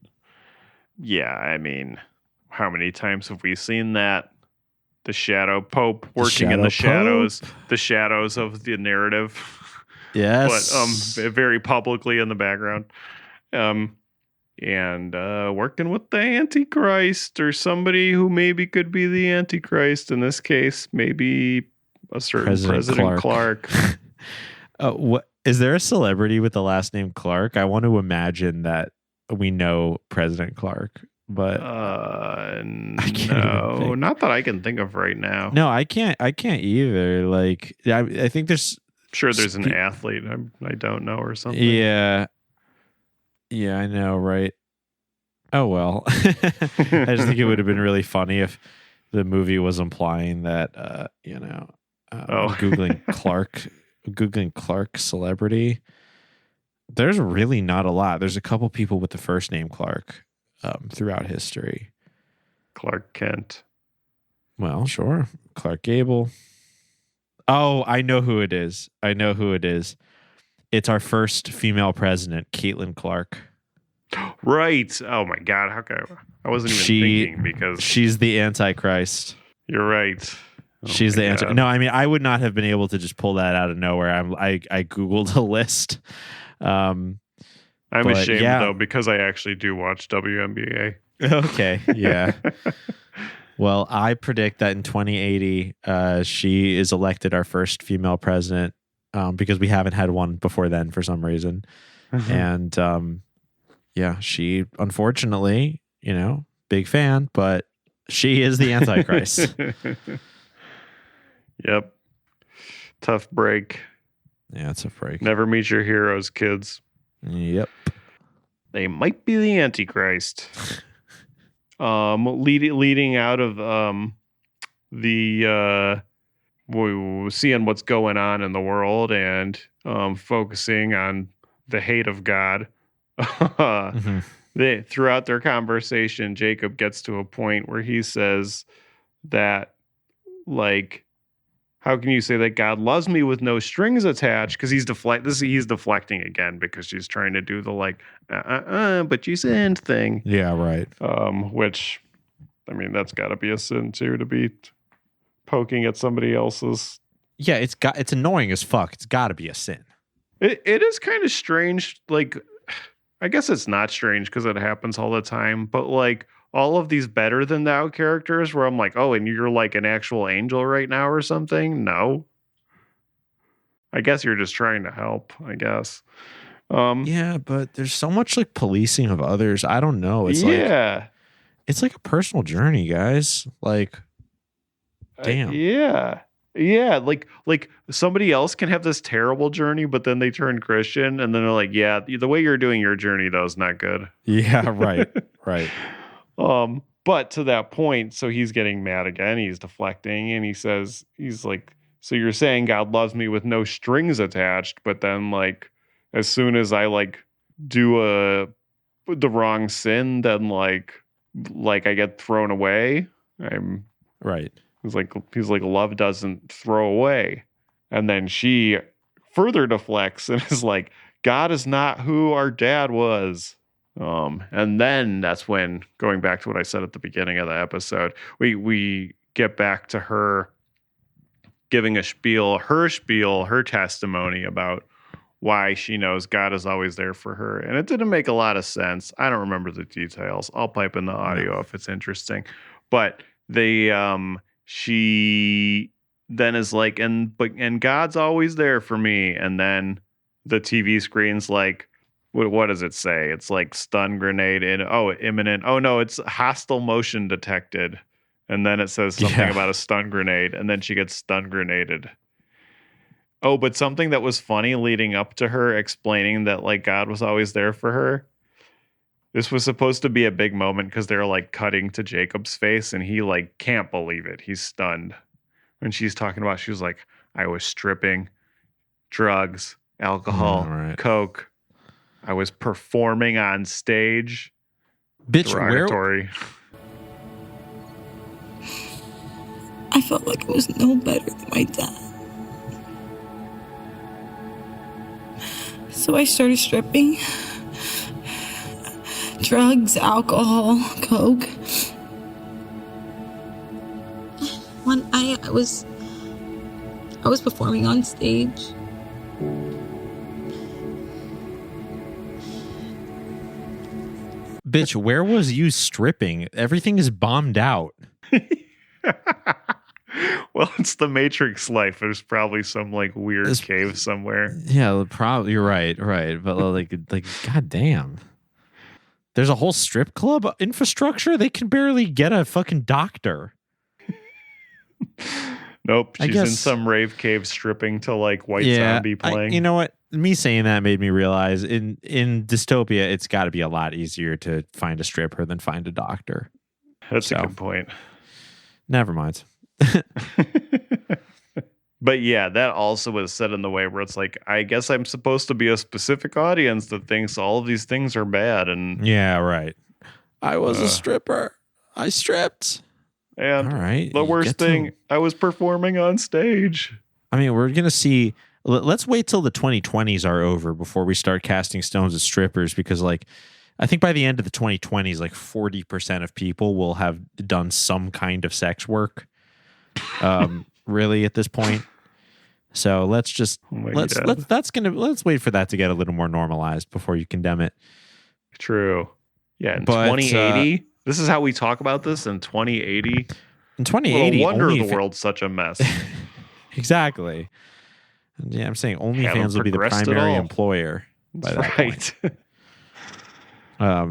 Yeah, I mean, how many times have we seen that? The shadow pope working in the shadows, the shadows of the narrative. Yes. But very publicly in the background. And working with the Antichrist or somebody who maybe could be the Antichrist. In this case, maybe a certain President Clark. What is there a celebrity with the last name Clark? I want to imagine that we know President Clark, but no, not that I can think of right now. No, I can't either. Like, I think there's an athlete I don't know or something. Yeah, I know, right? Oh well, I just think it would have been really funny if the movie was implying that Googling Clark celebrity. There's really not a lot. There's a couple people with the first name Clark throughout history. Clark Kent. Well, sure. Clark Gable. Oh, I know who it is. It's our first female president, Caitlin Clark. Right. Oh my God. How could I wasn't even thinking because she's the Antichrist. You're right. She's the answer. No, I mean, I would not have been able to just pull that out of nowhere. I Googled a list. I'm ashamed though, because I actually do watch WNBA. Okay. Yeah. Well, I predict that in 2080, she is elected our first female president, because we haven't had one before then for some reason. And, she, unfortunately, big fan, but she is the Antichrist. Yep. Tough break. Yeah, it's a break. Never meet your heroes, kids. Yep. They might be the Antichrist. Leading out of seeing what's going on in the world and focusing on the hate of God. Throughout their conversation, Jacob gets to a point where he says that, like, how can you say that God loves me with no strings attached? Because he's deflecting again because she's trying to do the but you sinned thing. Yeah, right. Which, I mean, that's got to be a sin too, to be poking at somebody else's. Yeah, it's annoying as fuck. It's got to be a sin. It is kind of strange. Like, I guess it's not strange because it happens all the time. But like all of these better than thou characters, where I'm like, oh, and you're like an actual angel right now or something. No, I guess you're just trying to help. I guess. Yeah, but there's so much like policing of others. I don't know. It's it's like a personal journey, guys. Like, damn. Yeah, like somebody else can have this terrible journey, but then they turn Christian, and then they're like, "Yeah, the way you're doing your journey though is not good." Yeah, right. But to that point, so he's getting mad again. He's deflecting, and he says, "He's like, so you're saying God loves me with no strings attached, but then like, as soon as I like do the wrong sin, then like I get thrown away." I'm right. He's like, love doesn't throw away. And then she further deflects and is like, God is not who our dad was. And then that's when, going back to what I said at the beginning of the episode, we get back to her giving her testimony about why she knows God is always there for her. And it didn't make a lot of sense. I don't remember the details. I'll pipe in the audio if it's interesting. But she then is like, and God's always there for me. And then the TV screen's like, what does it say? It's like stun grenade imminent. Oh no, it's hostile motion detected. And then it says something about a stun grenade, and then she gets stun grenaded. Oh, but something that was funny leading up to her explaining that like God was always there for her. This was supposed to be a big moment because they're like cutting to Jacob's face and he like can't believe it. He's stunned. When she's talking about, she was like, I was stripping, drugs, alcohol, coke. I was performing on stage. Bitch, derogatory. I felt like I was no better than my dad. So I started stripping. Drugs, alcohol, coke. One night I was performing on stage. Bitch, where was you stripping? Everything is bombed out. Well, it's the Matrix life. There's probably some like weird cave somewhere. Yeah, probably you're right. But like goddamn. There's a whole strip club infrastructure. They can barely get a fucking doctor. Nope. She's in some rave cave stripping to like White Zombie playing. You know what? Me saying that made me realize in dystopia, it's got to be a lot easier to find a stripper than find a doctor. That's a good point. Never mind. But yeah, that also was set in the way where it's like, I guess I'm supposed to be a specific audience that thinks all of these things are bad. And yeah, right. I was a stripper. I stripped. And all right, the worst thing, I was performing on stage. I mean, we're going to see. Let's wait till the 2020s are over before we start casting stones at strippers, because like, I think by the end of the 2020s, like 40% of people will have done some kind of sex work. Really at this point. So let's just let's wait for that to get a little more normalized before you condemn it. True. Yeah, in 2080, this is how we talk about this in 2080. In 2080, no wonder the world's such a mess. Exactly. Yeah, I'm saying OnlyFans will be the primary employer by that point.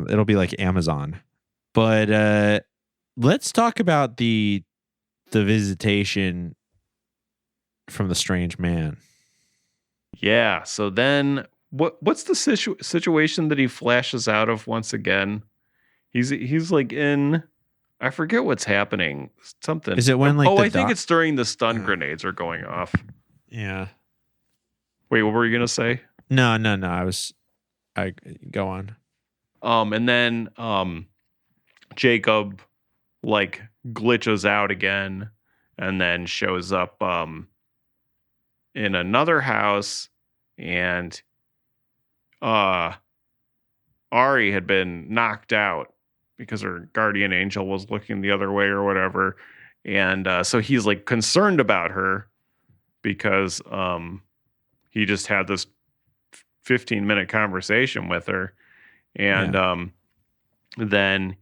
It'll be like Amazon. But let's talk about the visitation from the strange man. Yeah. So then, what's the situation that he flashes out of once again? He's like in. I forget what's happening. Something. Is it when like? I think it's during the stun grenades are going off. Yeah. Wait, what were you gonna say? No. I go on. And then Jacob like glitches out again and then shows up in another house, and Ari had been knocked out because her guardian angel was looking the other way or whatever. And so he's like concerned about her because he just had this 15-minute conversation with her. And then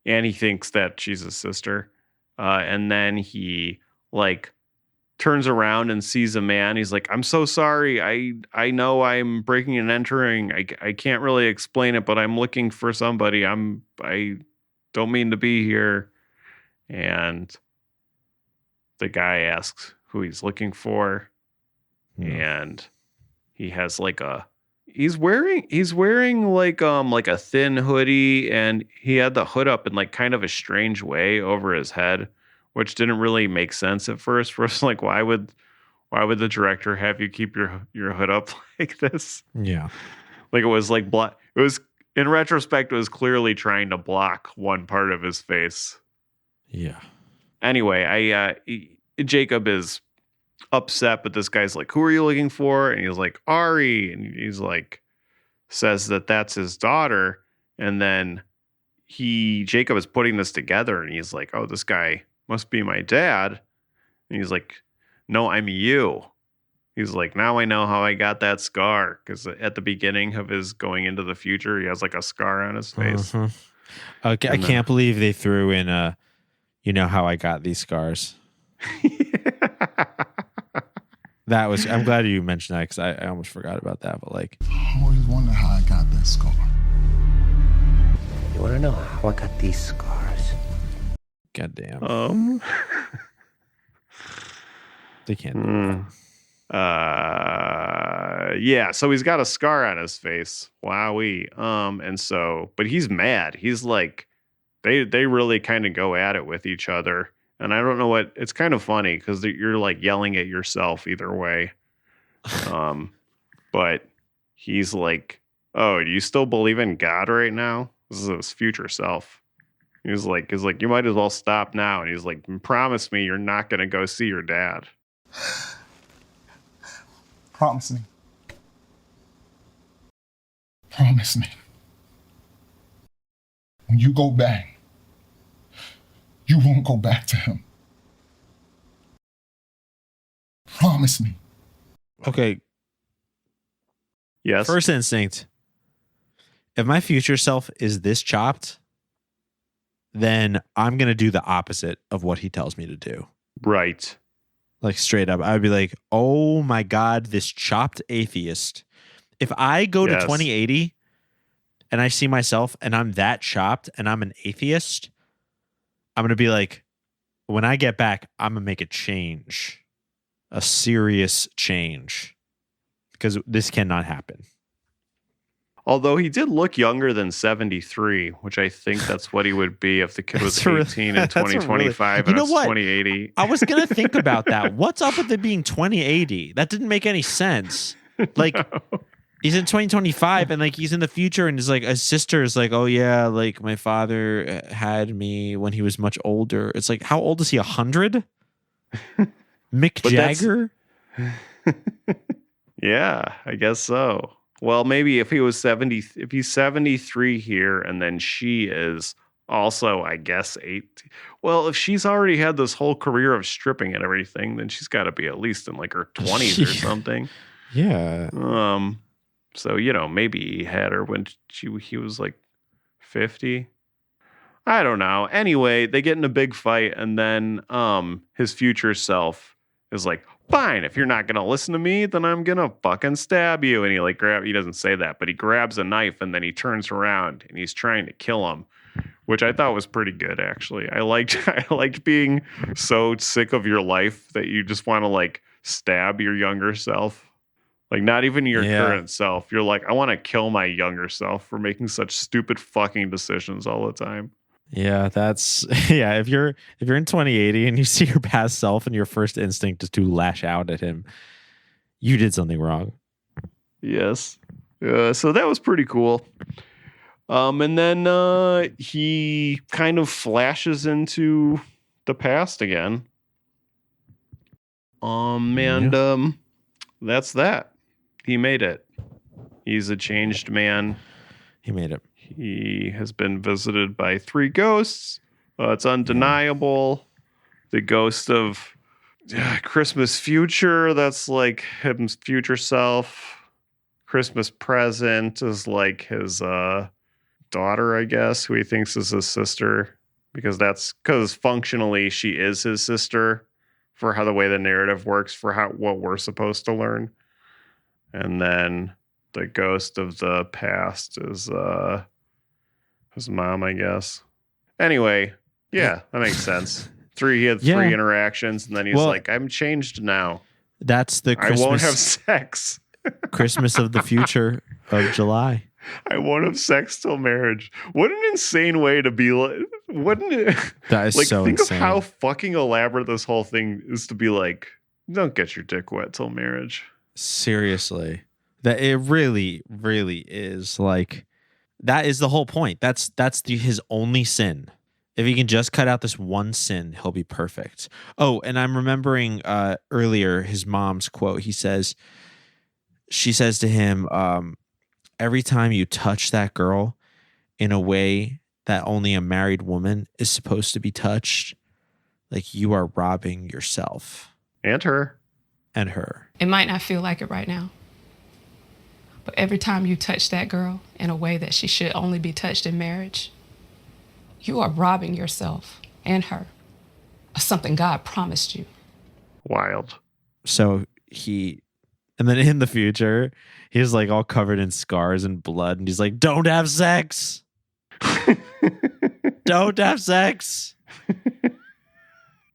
Annie thinks that she's his sister. And then he like turns around and sees a man. He's like, I'm so sorry. I know I'm breaking and entering. I can't really explain it, but I'm looking for somebody. I don't mean to be here. And the guy asks who he's looking for. And he has like he's wearing like a thin hoodie, and he had the hood up in like kind of a strange way over his head, which didn't really make sense at first. First, like why would the director have you keep your hood up like this? Yeah. Like it was like it was, in retrospect, it was clearly trying to block one part of his face. Yeah. Anyway, Jacob is upset, but this guy's like, who are you looking for? And he's like, Ari. And he's like, says that that's his daughter. And then Jacob is putting this together, and he's like, oh, this guy must be my dad. And he's like, no, I'm you. He's like, now I know how I got that scar. Because at the beginning of his going into the future, he has like a scar on his face. Okay, I can't believe they threw in you know how I got these scars. That was, I'm glad you mentioned that because I almost forgot about that. But like, I always wondered how I got that scar. You want to know how I got these scars? goddamn. They can't do that. Yeah, so he's got a scar on his face. Wowee. And so, but he's mad. He's like, they really kind of go at it with each other. And I don't know what, it's kind of funny because you're like yelling at yourself either way. But he's like, oh, do you still believe in God right now? This is his future self. He's like, you might as well stop now. And he's like, promise me you're not going to go see your dad. Promise me. Promise me. When you go back, you won't go back to him. Promise me. Okay. Yes. First instinct. If my future self is this chopped, then I'm going to do the opposite of what he tells me to do. Right. Like straight up. I would be like, oh my God, this chopped atheist. If I go to 2080 and I see myself and I'm that chopped and I'm an atheist, I'm going to be like, when I get back, I'm going to make a change, a serious change, because this cannot happen. Although he did look younger than 73, which I think that's what he would be if the kid was 18 in 2025 and it's 2080. I was going to think about that. What's up with it being 2080? That didn't make any sense. Like, no. He's in 2025 and like he's in the future and his like his sister is like, oh yeah, like my father had me when he was much older. It's like, how old is he? 100? Mick Jagger? Yeah, I guess so. Well, maybe if he was 70, if he's 73 here and then she is also, I guess, 8. Well, if she's already had this whole career of stripping and everything, then she's got to be at least in like her 20s or something. Yeah. So, you know, maybe he had her when he was like 50. I don't know. Anyway, they get in a big fight and then his future self is like, fine, if you're not going to listen to me, then I'm going to fucking stab you. And he doesn't say that, but he grabs a knife and then he turns around and he's trying to kill him, which I thought was pretty good, actually. I liked being so sick of your life that you just want to like stab your younger self. Like, not even your current self. You're like, I want to kill my younger self for making such stupid fucking decisions all the time. Yeah, that's if you're in 2080 and you see your past self and your first instinct is to lash out at him, you did something wrong. Yes. So that was pretty cool. And then he kind of flashes into the past again. That's that. He made it. He's a changed man. He made it. He has been visited by 3 ghosts. It's undeniable. The ghost of Christmas future, that's like his future self. Christmas present is like his daughter, I guess, who he thinks is his sister. Because functionally she is his sister for how the way the narrative works for what we're supposed to learn. And then the ghost of the past is his mom, I guess. Anyway, yeah, that makes sense. He had 3 interactions, and then he's like, I'm changed now. That's the Christmas. I won't have sex. Christmas of the future of July. I won't have sex till marriage. What an insane way to be like. Wouldn't it? That is like, so think insane. Of how fucking elaborate this whole thing is to be like, don't get your dick wet till marriage. Seriously. That it really, really is like, that is the whole point. That's his only sin. If he can just cut out this one sin, he'll be perfect. Oh, and I'm remembering earlier his mom's quote. She says to him, every time you touch that girl in a way that only a married woman is supposed to be touched, like you are robbing yourself. And her. And her. It might not feel like it right now, but every time you touch that girl in a way that she should only be touched in marriage, you are robbing yourself and her of something God promised you. Wild. So and then in the future, he's like all covered in scars and blood, and he's like, "Don't have sex. Don't have sex."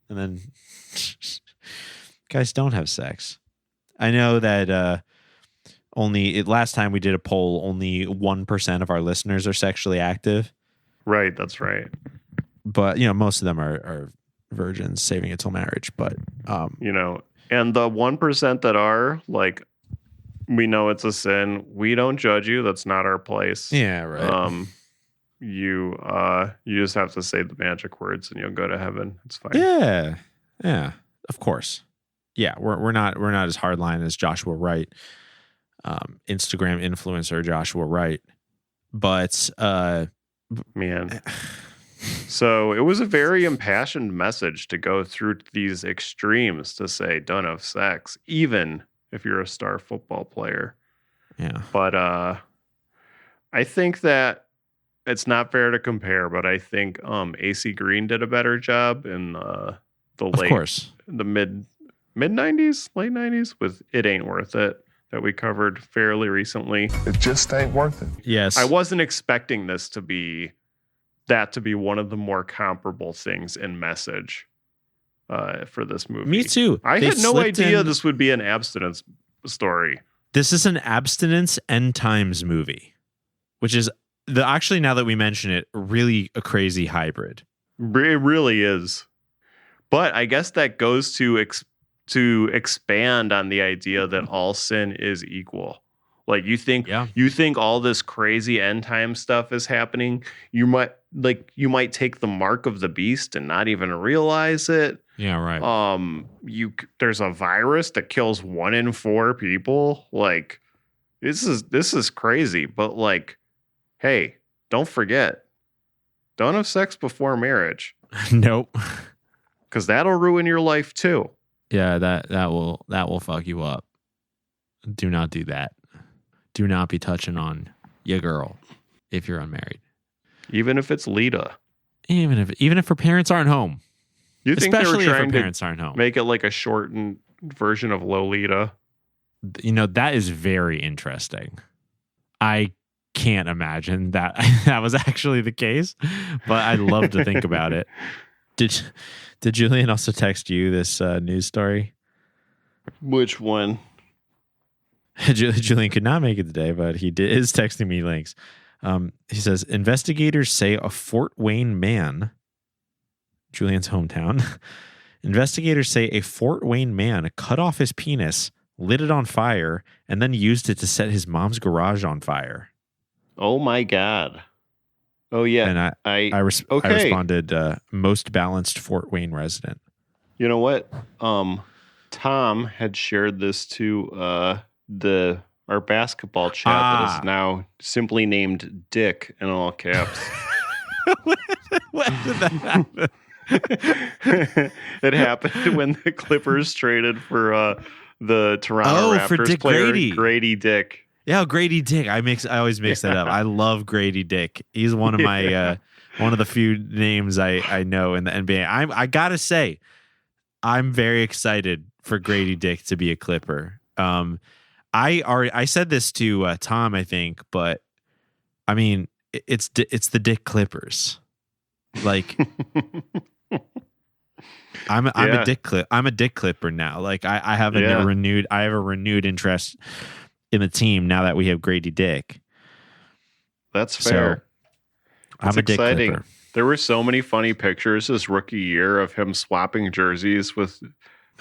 And then, guys, don't have sex. I know that last time we did a poll, only 1% of our listeners are sexually active. Right, that's right. But most of them are virgins saving it till marriage. But and the 1% that are, like, we know it's a sin. We don't judge you. That's not our place. Yeah, right. You just have to say the magic words and you'll go to heaven. It's fine. Yeah, of course. Yeah, we're not as hardline as Joshua Wright, Instagram influencer Joshua Wright, but man. So it was a very impassioned message to go through these extremes to say don't have sex, even if you're a star football player. Yeah. But I think that it's not fair to compare, but I think AC Green did a better job in the mid 90s, late 90s with It Ain't Worth It that we covered fairly recently. It just ain't worth it. Yes. I wasn't expecting this to be one of the more comparable things in message for this movie. Me too. I had no idea this would be an abstinence story. This is an abstinence end times movie, which is actually, now that we mention it, really a crazy hybrid. It really is. But I guess that goes to expand on the idea that all sin is equal. Like you think all this crazy end time stuff is happening. You might take the mark of the beast and not even realize it. Yeah, right. There's a virus that kills 1 in 4 people. Like this is crazy. But like, hey, don't forget, don't have sex before marriage. Nope. Because that'll ruin your life too. Yeah, that will fuck you up. Do not do that. Do not be touching on your girl if you're unmarried. Even if it's Lita. Even if her parents aren't home. You think especially they were if her trying parents to aren't home. Make it like a shortened version of Lolita? That is very interesting. I can't imagine that that was actually the case, but I'd love to think about it. Did Julian also text you this news story? Which one? Julian could not make it today, but he is texting me links. He says, investigators say a Fort Wayne man, Julian's hometown, investigators say a Fort Wayne man cut off his penis, lit it on fire, and then used it to set his mom's garage on fire. Oh my God. Oh yeah. And I responded, most balanced Fort Wayne resident. You know what? Tom had shared this to our basketball chat that is now simply named Dick in all caps. When did that happen? It happened when the Clippers traded for the Toronto Raptors for Dick player Grady Dick. Yeah, Grady Dick. I always mix that up. I love Grady Dick. He's one of my one of the few names I know in the NBA. I gotta say, I'm very excited for Grady Dick to be a Clipper. I said this to Tom, I think, but I mean, it's the Dick Clippers. Like, I'm a Dick Clipper now. Like, I have a renewed interest in the team now that we have Grady Dick. That's fair. So, I'm a Dick Clipper. There were so many funny pictures his rookie year of him swapping jerseys with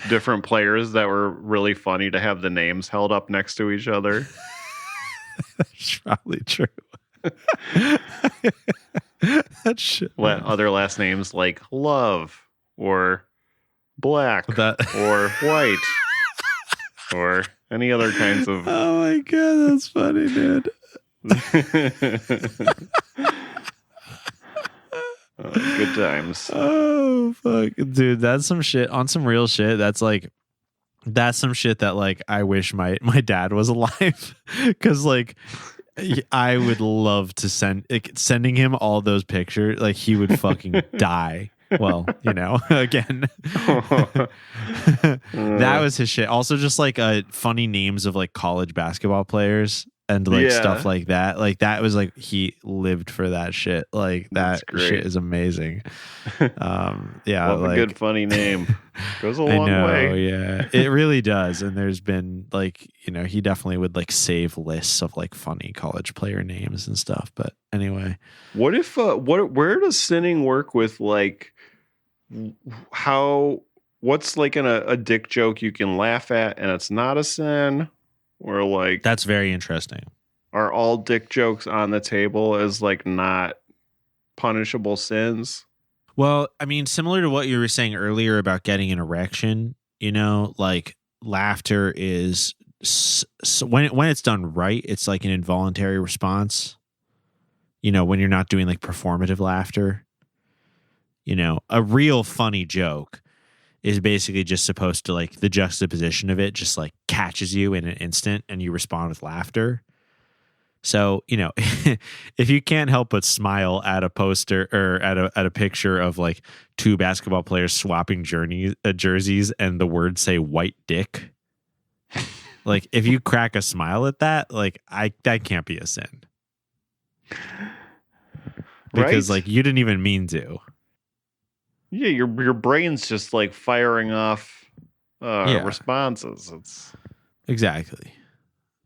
different players that were really funny to have the names held up next to each other. That's probably true. That shit. Other last names like Love or Black or White or any other kinds of. Oh my God, that's funny, dude. Good times. Oh fuck, dude, that's some shit on some real shit. That's like That's some shit that like I wish my dad was alive, because like I would love to sending him all those pictures. Like he would fucking die. Well, again, that was his shit. Also, just like funny names of like college basketball players and like stuff like that. Like that was like he lived for that shit. Like that shit is amazing. Yeah, love a good funny name. Goes a long way. Yeah, it really does. And there's been like he definitely would like save lists of like funny college player names and stuff. But anyway, what if where does sinning work with like what's like a dick joke you can laugh at and it's not a sin, or like that's very interesting. Are all dick jokes on the table as like not punishable sins? Well, I mean, similar to what you were saying earlier about getting an erection, like laughter is when it's done right, it's like an involuntary response. When you're not doing like performative laughter. A real funny joke is basically just supposed to like the juxtaposition of it just like catches you in an instant and you respond with laughter. So, if you can't help but smile at a poster or at a picture of like two basketball players swapping jerseys and the words say white dick, like if you crack a smile at that, like that can't be a sin. Because like you didn't even mean to. Yeah, your brain's just like firing off responses. It's exactly.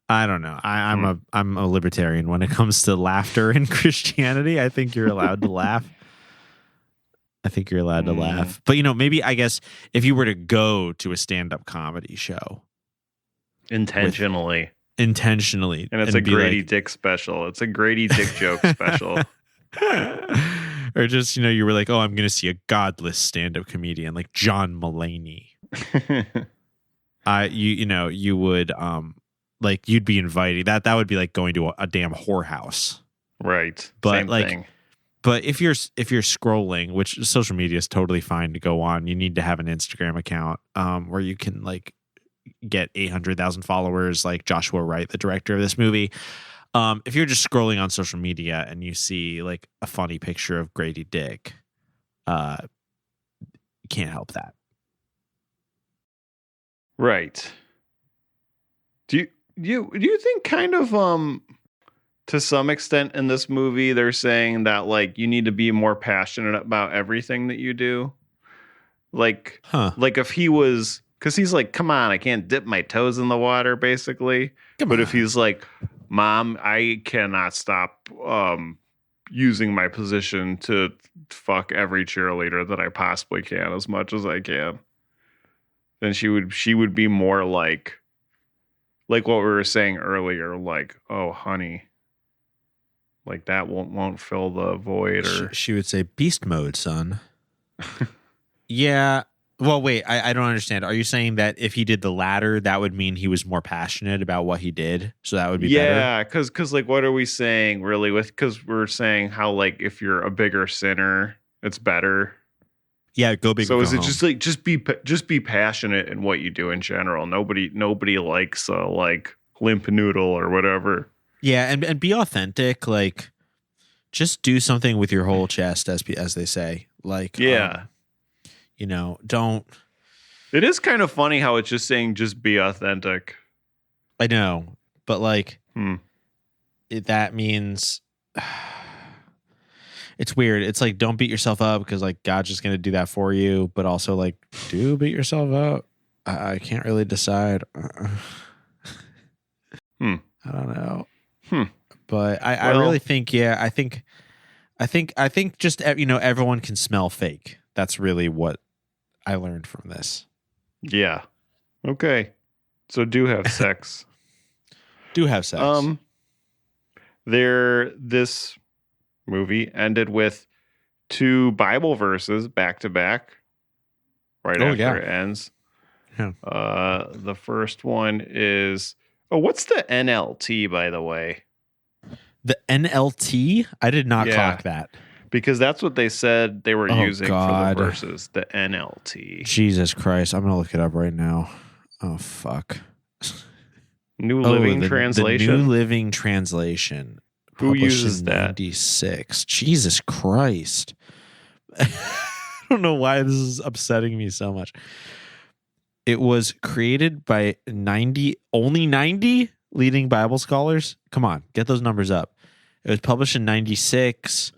I don't know. I'm a libertarian when it comes to laughter in Christianity. I think you're allowed to laugh. But maybe I guess if you were to go to a stand-up comedy show intentionally, and it's a Grady Dick special. It's a Grady Dick joke special. Or just, you were like, oh, I'm going to see a godless stand-up comedian like John Mulaney. You would, like, you'd be invited. That would be like going to a damn whorehouse. Right. But same like, thing. But if you're scrolling, which social media is totally fine to go on, you need to have an Instagram account where you can like get 800,000 followers, like Joshua Wright, the director of this movie. If you're just scrolling on social media and you see like a funny picture of Grady Dick, you can't help that. Right. Do you think kind of to some extent in this movie they're saying that like you need to be more passionate about everything that you do? Like like if he was, because he's like, come on, I can't dip my toes in the water, basically. But if he's like, Mom, I cannot stop using my position to fuck every cheerleader that I possibly can as much as I can, then she would be more like what we were saying earlier, like, oh, honey, like that won't fill the void. Or she would say, beast mode, son. Yeah. Well, wait, I don't understand. Are you saying that if he did the latter, that would mean he was more passionate about what he did? So that would be better? Yeah, because like, what are we saying really because we're saying how like if you're a bigger sinner, it's better. Yeah, go big. So is it just like just be passionate in what you do in general? Nobody likes like limp noodle or whatever. Yeah, and be authentic. Like, just do something with your whole chest, as they say. Like, yeah. Don't. It is kind of funny how it's just saying just be authentic. I know, but like, that means it's weird. It's like, don't beat yourself up because like God's just going to do that for you. But also like, do beat yourself up. I can't really decide. I don't know. But I really think, I think just, everyone can smell fake. That's really what I learned from this. Yeah. Okay. So do have sex. This movie ended with 2 Bible verses back to back right after it ends. Yeah. The first one is, what's the NLT, by the way? The NLT? I did not clock that. Because that's what they said they were using for the verses, the NLT. Jesus Christ. I'm going to look it up right now. Oh, fuck. New Living Translation. The New Living Translation. Who Published uses in that? 96. Jesus Christ. I don't know why this is upsetting me so much. It was created by only 90 leading Bible scholars. Come on, get those numbers up. It was published in 96.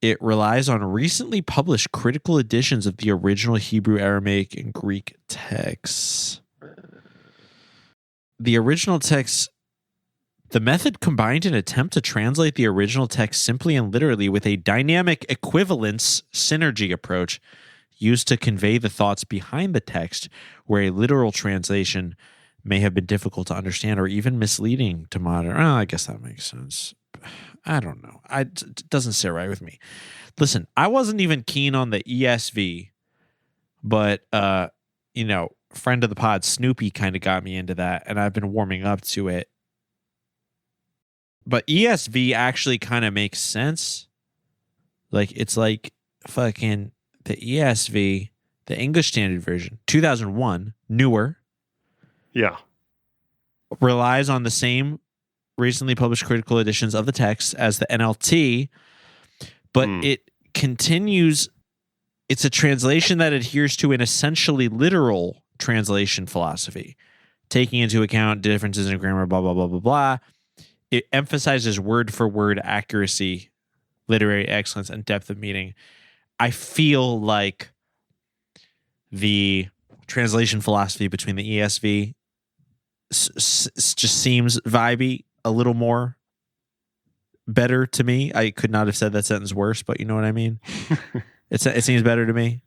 It relies on recently published critical editions of the original Hebrew, Aramaic, and Greek texts. The original text, the method combined an attempt to translate the original text simply and literally with a dynamic equivalence synergy approach used to convey the thoughts behind the text, where a literal translation may have been difficult to understand or even misleading to modern. Oh, I guess that makes sense. I don't know. It doesn't sit right with me. Listen, I wasn't even keen on the ESV, but friend of the pod, Snoopy, kind of got me into that, and I've been warming up to it. But ESV actually kind of makes sense. Like, it's like fucking the ESV, the English Standard Version, 2001, newer. Yeah. Relies on the same recently published critical editions of the text as the NLT, but it continues. It's a translation that adheres to an essentially literal translation philosophy, taking into account differences in grammar, blah, blah, blah, blah, blah. It emphasizes word for word accuracy, literary excellence, and depth of meaning. I feel like the translation philosophy between the ESV just seems vibey a little more better to me. I could not have said that sentence worse, but you know what I mean? It seems better to me.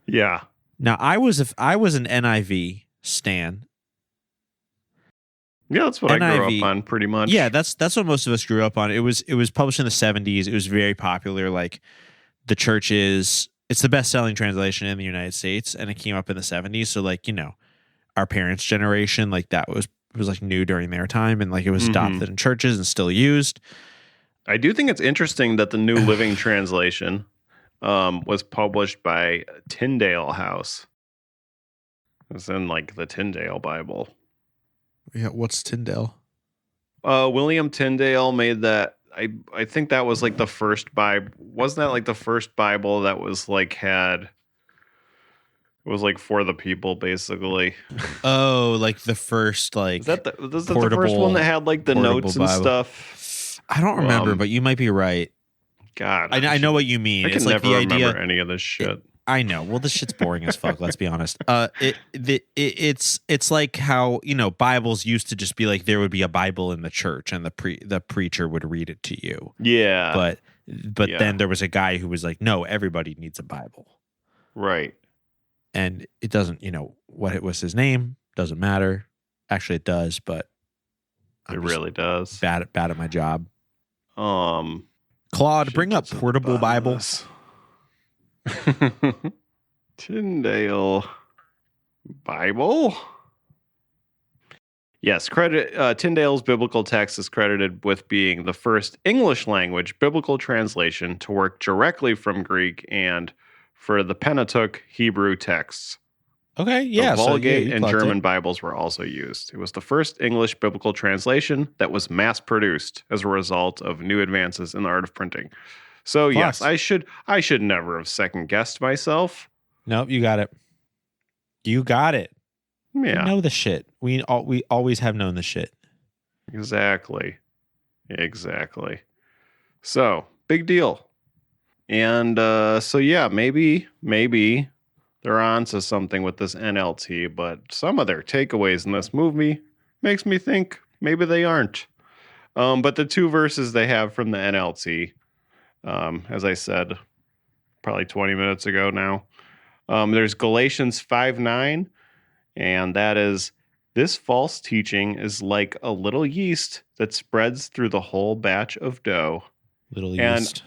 Yeah. Now, I was an NIV stan. Yeah, that's what I grew up on pretty much. Yeah, that's what most of us grew up on. It was published in the 70s. It was very popular. Like, the churches, it's the best-selling translation in the United States, and it came up in the 70s. So, like, our parents' generation, like, that was like new during their time, and like it was adopted in churches and still used. I do think it's interesting that the New Living Translation was published by Tyndale House. It's in like the Tyndale Bible. Yeah, what's Tyndale? William Tyndale made that. I think that was like the first Bible. Wasn't that like the first Bible that was like had? It was like for the people, basically. Oh, like the first like. Was that the first one that had like the notes and Bible stuff? I don't remember, but you might be right. God, I know what you mean. I can it's like never the idea, remember any of this shit. I know. Well, this shit's boring as fuck. Let's be honest. It's like how Bibles used to just be like there would be a Bible in the church and the preacher would read it to you. Yeah, but then there was a guy who was like, no, everybody needs a Bible, right? And it doesn't. What was his name? Doesn't matter. Actually, it does, but it really does. Bad at my job. Claude, bring up Portable Bible. Tyndale Bible. Yes, Tyndale's biblical text is credited with being the first English language biblical translation to work directly from Greek and for the Pentateuch Hebrew texts. Okay, yeah. The Vulgate and German Bibles were also used. It was the first English biblical translation that was mass-produced as a result of new advances in the art of printing. So yes, I should never have second-guessed myself. Nope, you got it. You got it. Yeah. We know the shit. We always have known the shit. Exactly. So, big deal. And so yeah, maybe they're onto something with this NLT, but some of their takeaways in this movie makes me think maybe they aren't. But the two verses they have from the NLT, as I said, probably 20 minutes ago now, there's Galatians 5:9, and that is, this false teaching is like a little yeast that spreads through the whole batch of dough. Little yeast. And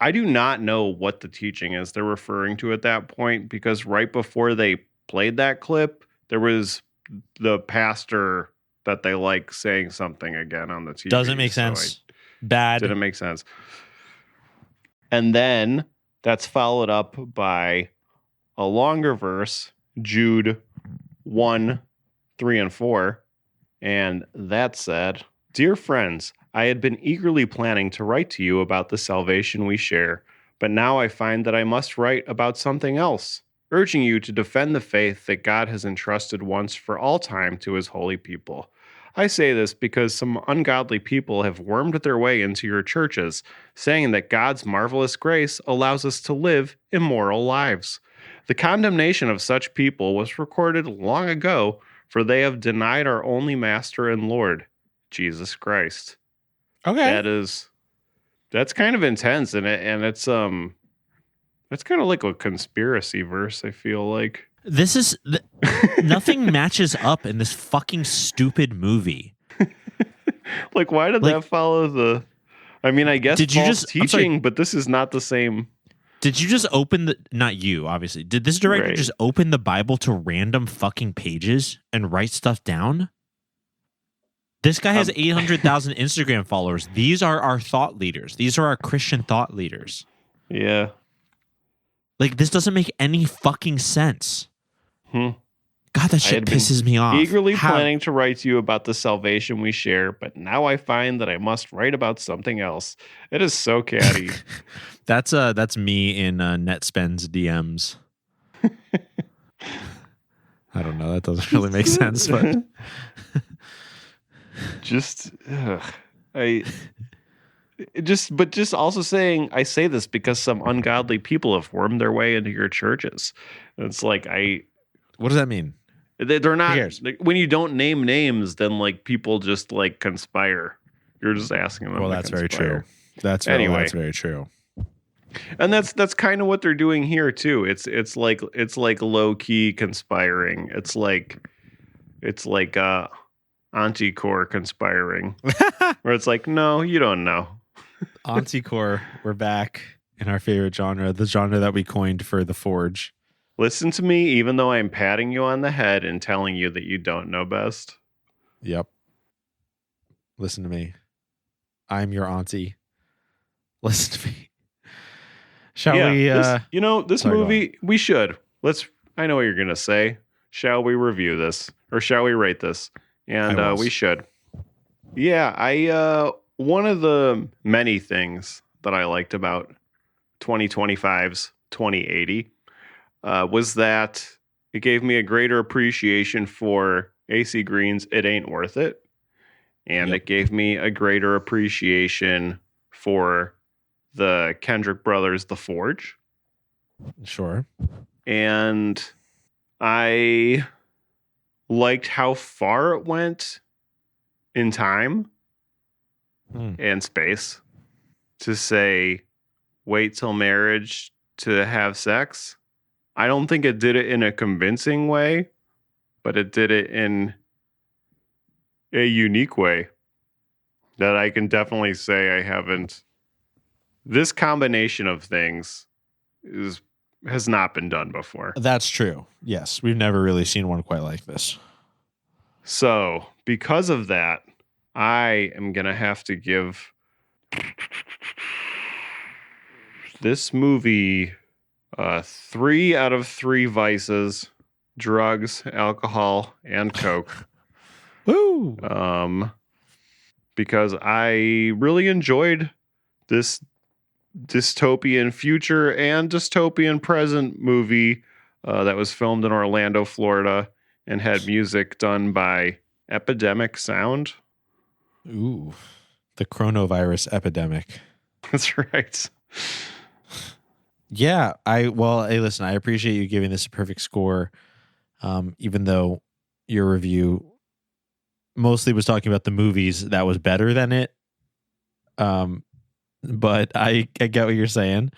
I do not know what the teaching is they're referring to at that point, because right before they played that clip, there was the pastor that they like saying something again on the TV. Doesn't make sense. Bad. Didn't make sense. And then that's followed up by a longer verse, Jude 1, 3, and 4. And that said, dear friends, I had been eagerly planning to write to you about the salvation we share, but now I find that I must write about something else, urging you to defend the faith that God has entrusted once for all time to his holy people. I say this because some ungodly people have wormed their way into your churches, saying that God's marvelous grace allows us to live immoral lives. The condemnation of such people was recorded long ago, for they have denied our only Master and Lord, Jesus Christ. Okay. That's kind of intense, and it's that's kind of like a conspiracy verse, I feel like. This is nothing matches up in this fucking stupid movie. Like, why did that follow the? I mean, I guess did you false just teaching, but this is not the same. Did you just open the? Not you, obviously. Did this director Right. just open the Bible to random fucking pages and write stuff down? This guy has 800,000 Instagram followers. These are our thought leaders. These are our Christian thought leaders. Yeah. Like, this doesn't make any fucking sense. God, that I shit had been pisses me off. Eagerly planning to write to you about the salvation we share, but now I find that I must write about something else. It is so catty. That's me in NetSpend's DMs. I don't know. That doesn't really make sense, but just also saying, I say this because some ungodly people have wormed their way into your churches. It's like what does that mean? They're not. Who cares? Like, when you don't name names, then like people just like conspire. You're just asking them. Well, to that's very conspire. true. That's very true. And that's kind of what they're doing here too. It's like low key conspiring. It's like Anticore conspiring, where it's like, no, you don't know. Anticore, we're back in our favorite genre, the genre that we coined for the Forge. Listen to me, even though I'm patting you on the head and telling you that you don't know best. Yep. Listen to me. I'm your auntie. Listen to me. Shall we? This movie, we should. I know what you're going to say. Shall we review this? Or shall we rate this? And we should. Yeah, one of the many things that I liked about 2025's 2080 was that it gave me a greater appreciation for AC Green's It Ain't Worth It. And It gave me a greater appreciation for the Kendrick Brothers, The Forge. Sure. And I liked how far it went in time and space to say, wait till marriage to have sex. I don't think it did it in a convincing way, but it did it in a unique way that I can definitely say I haven't. This combination of things has not been done before. That's true. Yes, we've never really seen one quite like this. So, because of that, I am going to have to give this movie 3 out of 3 vices: drugs, alcohol, and coke. Woo! Because I really enjoyed this dystopian future and dystopian present movie that was filmed in Orlando, Florida, and had music done by Epidemic Sound. Ooh, the coronavirus epidemic. That's right. Yeah, hey, listen, I appreciate you giving this a perfect score, even though your review mostly was talking about the movies that was better than it. But I get what you're saying.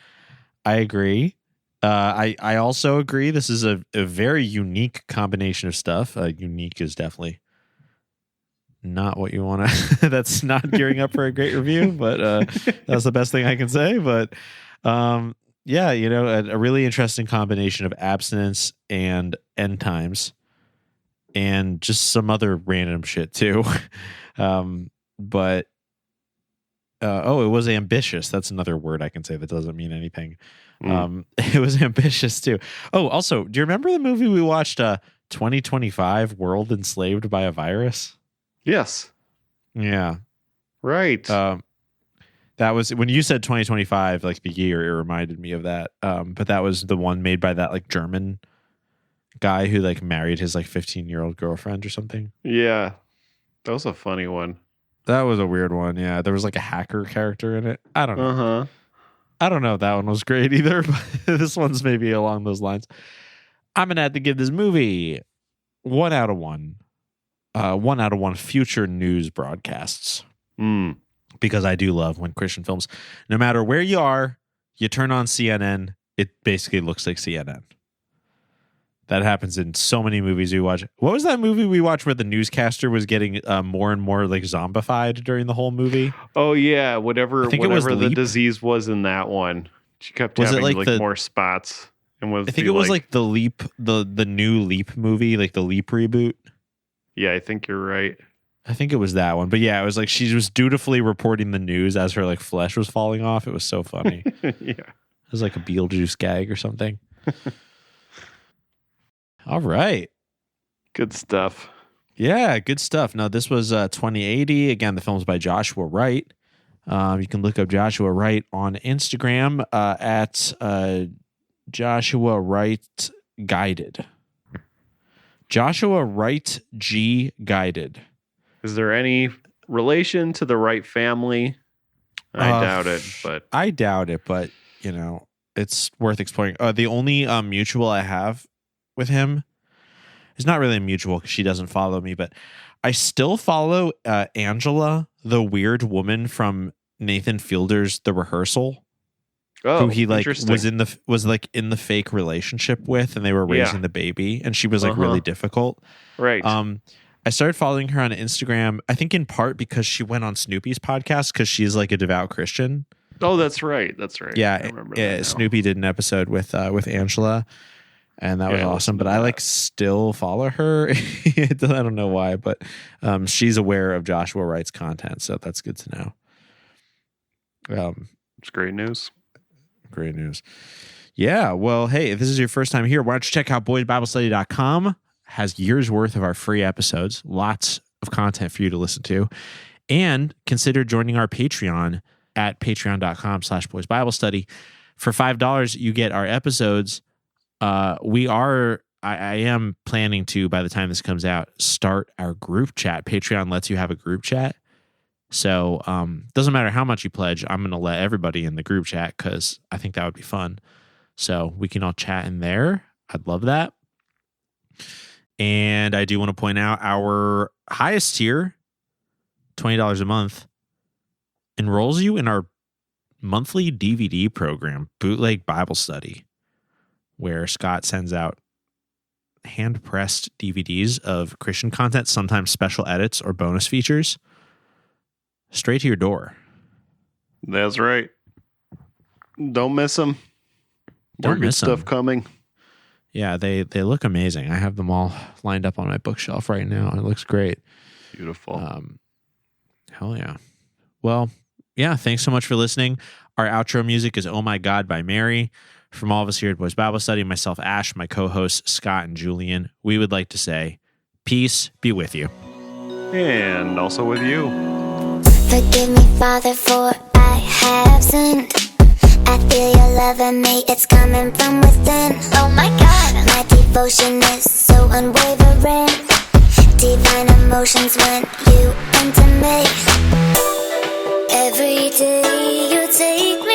I agree. I also agree. This is a very unique combination of stuff. Unique is definitely not what you want to. That's not gearing up for a great review, but that's the best thing I can say. But yeah, a really interesting combination of abstinence and end times, and just some other random shit too. But it was ambitious. That's another word I can say that doesn't mean anything. It was ambitious too. Oh, also, do you remember the movie we watched, 2025 world enslaved by a virus. Yes. Yeah. Right. That was when you said 2025, like the year, it reminded me of that. But that was the one made by that like German guy who like married his like 15-year-old girlfriend or something. Yeah. That was a funny one. That was a weird one. Yeah. There was like a hacker character in it. I don't know. Uh-huh. I don't know if that one was great either, but this one's maybe along those lines. I'm going to have to give this movie 1 out of 1. 1 out of 1 future news broadcasts. Because I do love when Christian films, no matter where you are, you turn on CNN, it basically looks like CNN. That happens in so many movies we watch. What was that movie we watched where the newscaster was getting more and more like zombified during the whole movie? Oh yeah, whatever the Leap. disease was in that one. She kept Was it having like more spots. And was I think it was like the Leap, the new Leap movie, like the Leap reboot. Yeah, I think you're right. I think it was that one. But yeah, it was like she was dutifully reporting the news as her like flesh was falling off. It was so funny. Yeah. It was like a Beetlejuice gag or something. All right. Good stuff. Yeah, good stuff. Now, this was 2080. Again, the film's by Joshua Wright. You can look up Joshua Wright on Instagram at Joshua Wright Guided. Joshua Wright G Guided. Is there any relation to the Wright family? I doubt it, but I doubt it, but you know, it's worth exploring. The only mutual I have with him is not really a mutual because she doesn't follow me, but I still follow Angela, the weird woman from Nathan Fielder's The Rehearsal. Oh, who he like interesting. was like in the fake relationship with, and they were raising the baby, and she was like really difficult. Right. I started following her on Instagram, I think in part because she went on Snoopy's podcast because she's like a devout Christian. Oh, that's right. That's right. Yeah, I remember that now. Snoopy did an episode with Angela, and that was awesome. But I like still follow her. I don't know why, but she's aware of Joshua Wright's content, so that's good to know. It's great news. Great news. Yeah. Well, hey, if this is your first time here, why don't you check out boysbiblestudy.com. Has years worth of our free episodes, lots of content for you to listen to, and consider joining our Patreon at patreon.com/boysbiblestudy. For $5, you get our episodes. I am planning to, by the time this comes out, start our group chat. Patreon lets you have a group chat. So doesn't matter how much you pledge, I'm going to let everybody in the group chat because I think that would be fun. So we can all chat in there. I'd love that. And I do want to point out our highest tier, $20 a month, enrolls you in our monthly DVD program, Bootleg Bible Study, where Scott sends out hand-pressed DVDs of Christian content, sometimes special edits or bonus features, straight to your door. That's right. Don't miss them. Don't miss stuff them. coming. Yeah, they look amazing. I have them all lined up on my bookshelf right now, and it looks great. Beautiful. Hell yeah. Well, yeah, thanks so much for listening. Our outro music is Oh My God by Mary. From all of us here at Boys Bible Study, myself, Ash, my co-hosts, Scott and Julian, we would like to say, peace be with you. And also with you. Forgive me, Father, for I have sinned. I feel your love in me, it's coming from within. Oh my God, my devotion is so unwavering. Divine emotions when you enter me. Every day you take me